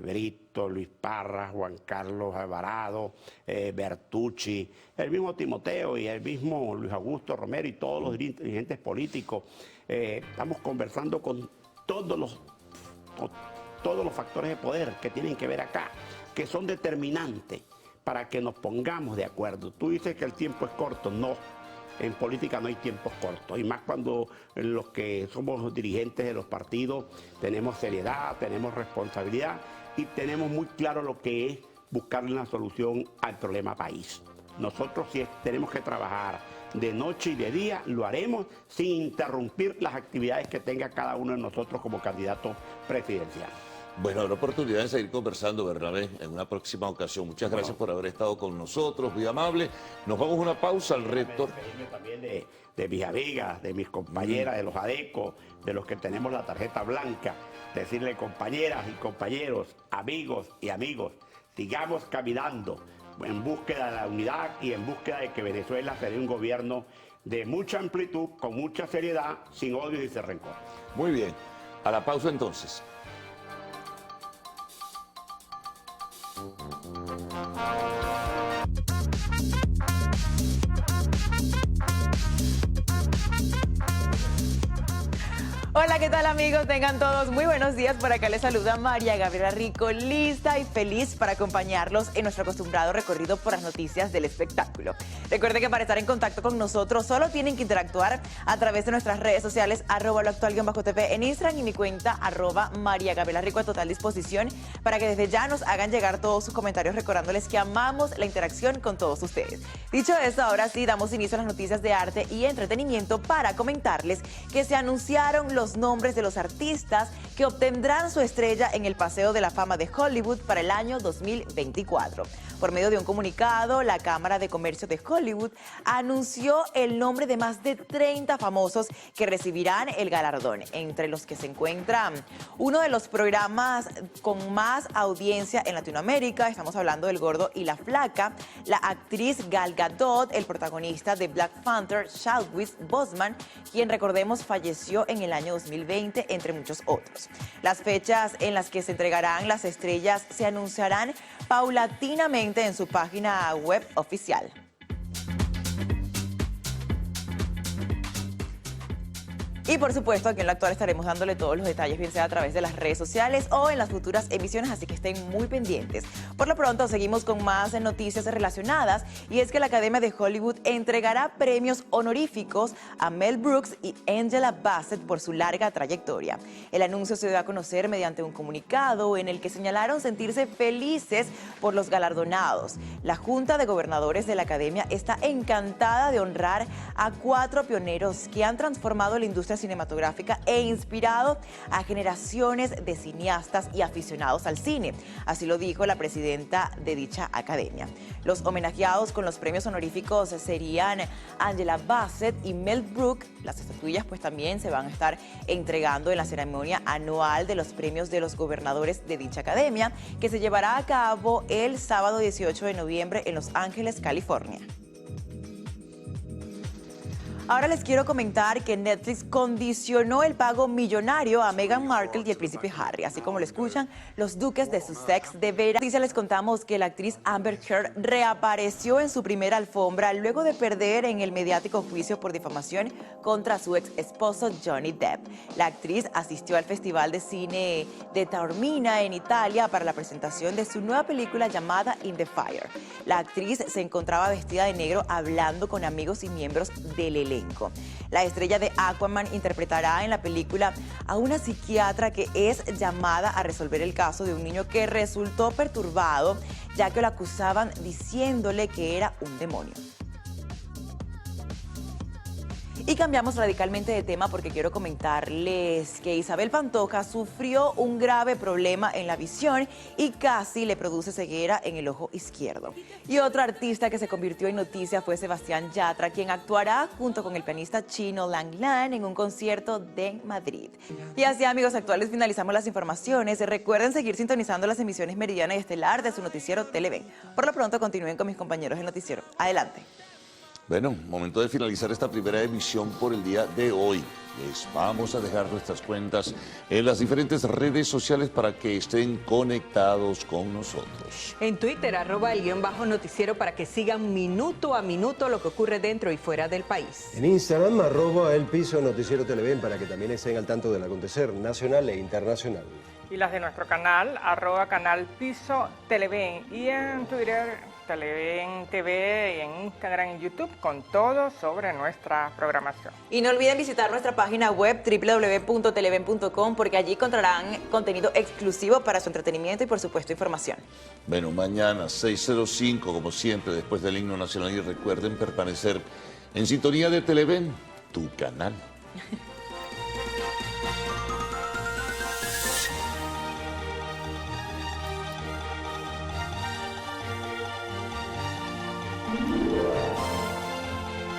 Q: Brito, Luis Parra, Juan Carlos Alvarado, Bertucci, el mismo Timoteo y el mismo Luis Augusto Romero y todos los dirigentes políticos. Estamos conversando con todos los factores de poder que tienen que ver acá, que son determinantes para que nos pongamos de acuerdo. Tú dices que el tiempo es corto, no. En política no hay tiempos cortos, y más cuando los que somos dirigentes de los partidos tenemos seriedad, tenemos responsabilidad y tenemos muy claro lo que es buscar una solución al problema país. Nosotros si tenemos que trabajar de noche y de día, lo haremos sin interrumpir las actividades que tenga cada uno de nosotros como candidato presidencial.
P: Bueno, habrá oportunidad de seguir conversando, Bernabé, en una próxima ocasión. Muchas gracias por haber estado con nosotros, muy amable. Nos vamos a una pausa al rector.
Q: También de mis amigas, de mis compañeras, de los ADECO, de los que tenemos la tarjeta blanca. Decirle, compañeras y compañeros, amigos y amigos, sigamos caminando en búsqueda de la unidad y en búsqueda de que Venezuela se dé un gobierno de mucha amplitud, con mucha seriedad, sin odio y sin rencor.
P: Muy bien, a la pausa entonces.
N: Hola, ¿qué tal amigos? Tengan todos muy buenos días. Por acá les saluda María Gabriela Rico, lista y feliz para acompañarlos en nuestro acostumbrado recorrido por las noticias del espectáculo. Recuerden que para estar en contacto con nosotros solo tienen que interactuar a través de nuestras redes sociales @loactual_tv en Instagram y mi cuenta @María Gabriela Rico a total disposición para que desde ya nos hagan llegar todos sus comentarios recordándoles que amamos la interacción con todos ustedes. Dicho esto, ahora sí damos inicio a las noticias de arte y entretenimiento para comentarles que se anunciaron los nombres de los artistas que obtendrán su estrella en el Paseo de la Fama de Hollywood para el año 2024. Por medio de un comunicado, la Cámara de Comercio de Hollywood anunció el nombre de más de 30 famosos que recibirán el galardón, entre los que se encuentran uno de los programas con más audiencia en Latinoamérica, estamos hablando del Gordo y la Flaca, la actriz Gal Gadot, el protagonista de Black Panther, Chadwick Boseman, quien recordemos falleció en el año 2020, entre muchos otros. Las fechas en las que se entregarán las estrellas se anunciarán paulatinamente en su página web oficial. Y por supuesto, aquí en Lo Actual estaremos dándole todos los detalles, bien sea a través de las redes sociales o en las futuras emisiones, así que estén muy pendientes. Por lo pronto, seguimos con más noticias relacionadas, y es que la Academia de Hollywood entregará premios honoríficos a Mel Brooks y Angela Bassett por su larga trayectoria. El anuncio se dio a conocer mediante un comunicado en el que señalaron sentirse felices por los galardonados. La Junta de Gobernadores de la Academia está encantada de honrar a 4 pioneros que han transformado la industria cinematográfica e inspirado a generaciones de cineastas y aficionados al cine. Así lo dijo la presidenta de dicha academia. Los homenajeados con los premios honoríficos serían Angela Bassett y Mel Brooks. Las estatuillas pues también se van a estar entregando en la ceremonia anual de los premios de los gobernadores de dicha academia, que se llevará a cabo el sábado 18 de noviembre en Los Ángeles, California. Ahora les quiero comentar que Netflix condicionó el pago millonario a Meghan Markle y el príncipe Harry, así como lo escuchan, los duques de Sussex deberán. Les contamos que la actriz Amber Heard reapareció en su primera alfombra luego de perder en el mediático juicio por difamación contra su ex esposo Johnny Depp. La actriz asistió al Festival de Cine de Taormina en Italia para la presentación de su nueva película llamada In the Fire. La actriz se encontraba vestida de negro hablando con amigos y miembros del elenco. La estrella de Aquaman interpretará en la película a una psiquiatra que es llamada a resolver el caso de un niño que resultó perturbado ya que lo acusaban diciéndole que era un demonio. Y cambiamos radicalmente de tema porque quiero comentarles que Isabel Pantoja sufrió un grave problema en la visión y casi le produce ceguera en el ojo izquierdo. Y otro artista que se convirtió en noticia fue Sebastián Yatra, quien actuará junto con el pianista chino Lang Lan en un concierto de Madrid. Y así, amigos actuales, finalizamos las informaciones. Recuerden seguir sintonizando las emisiones Meridiana y Estelar de su noticiero Televen. Por lo pronto, continúen con mis compañeros del noticiero. Adelante.
P: Bueno, momento de finalizar esta primera emisión por el día de hoy. Les vamos a dejar nuestras cuentas en las diferentes redes sociales para que estén conectados con nosotros.
A: En Twitter, @el_noticiero para que sigan minuto a minuto lo que ocurre dentro y fuera del país.
J: En Instagram, @elpiso_noticiero Televen para que también estén al tanto del acontecer nacional e internacional.
I: Y las de nuestro canal, @canalpiso Televen. Y en Twitter, Televen TV, y en Instagram y YouTube, con todo sobre nuestra programación.
N: Y no olviden visitar nuestra página web www.televen.com porque allí encontrarán contenido exclusivo para su entretenimiento y, por supuesto, información.
P: Bueno, mañana 6:05, como siempre, después del himno nacional, y recuerden permanecer en sintonía de Televen, tu canal.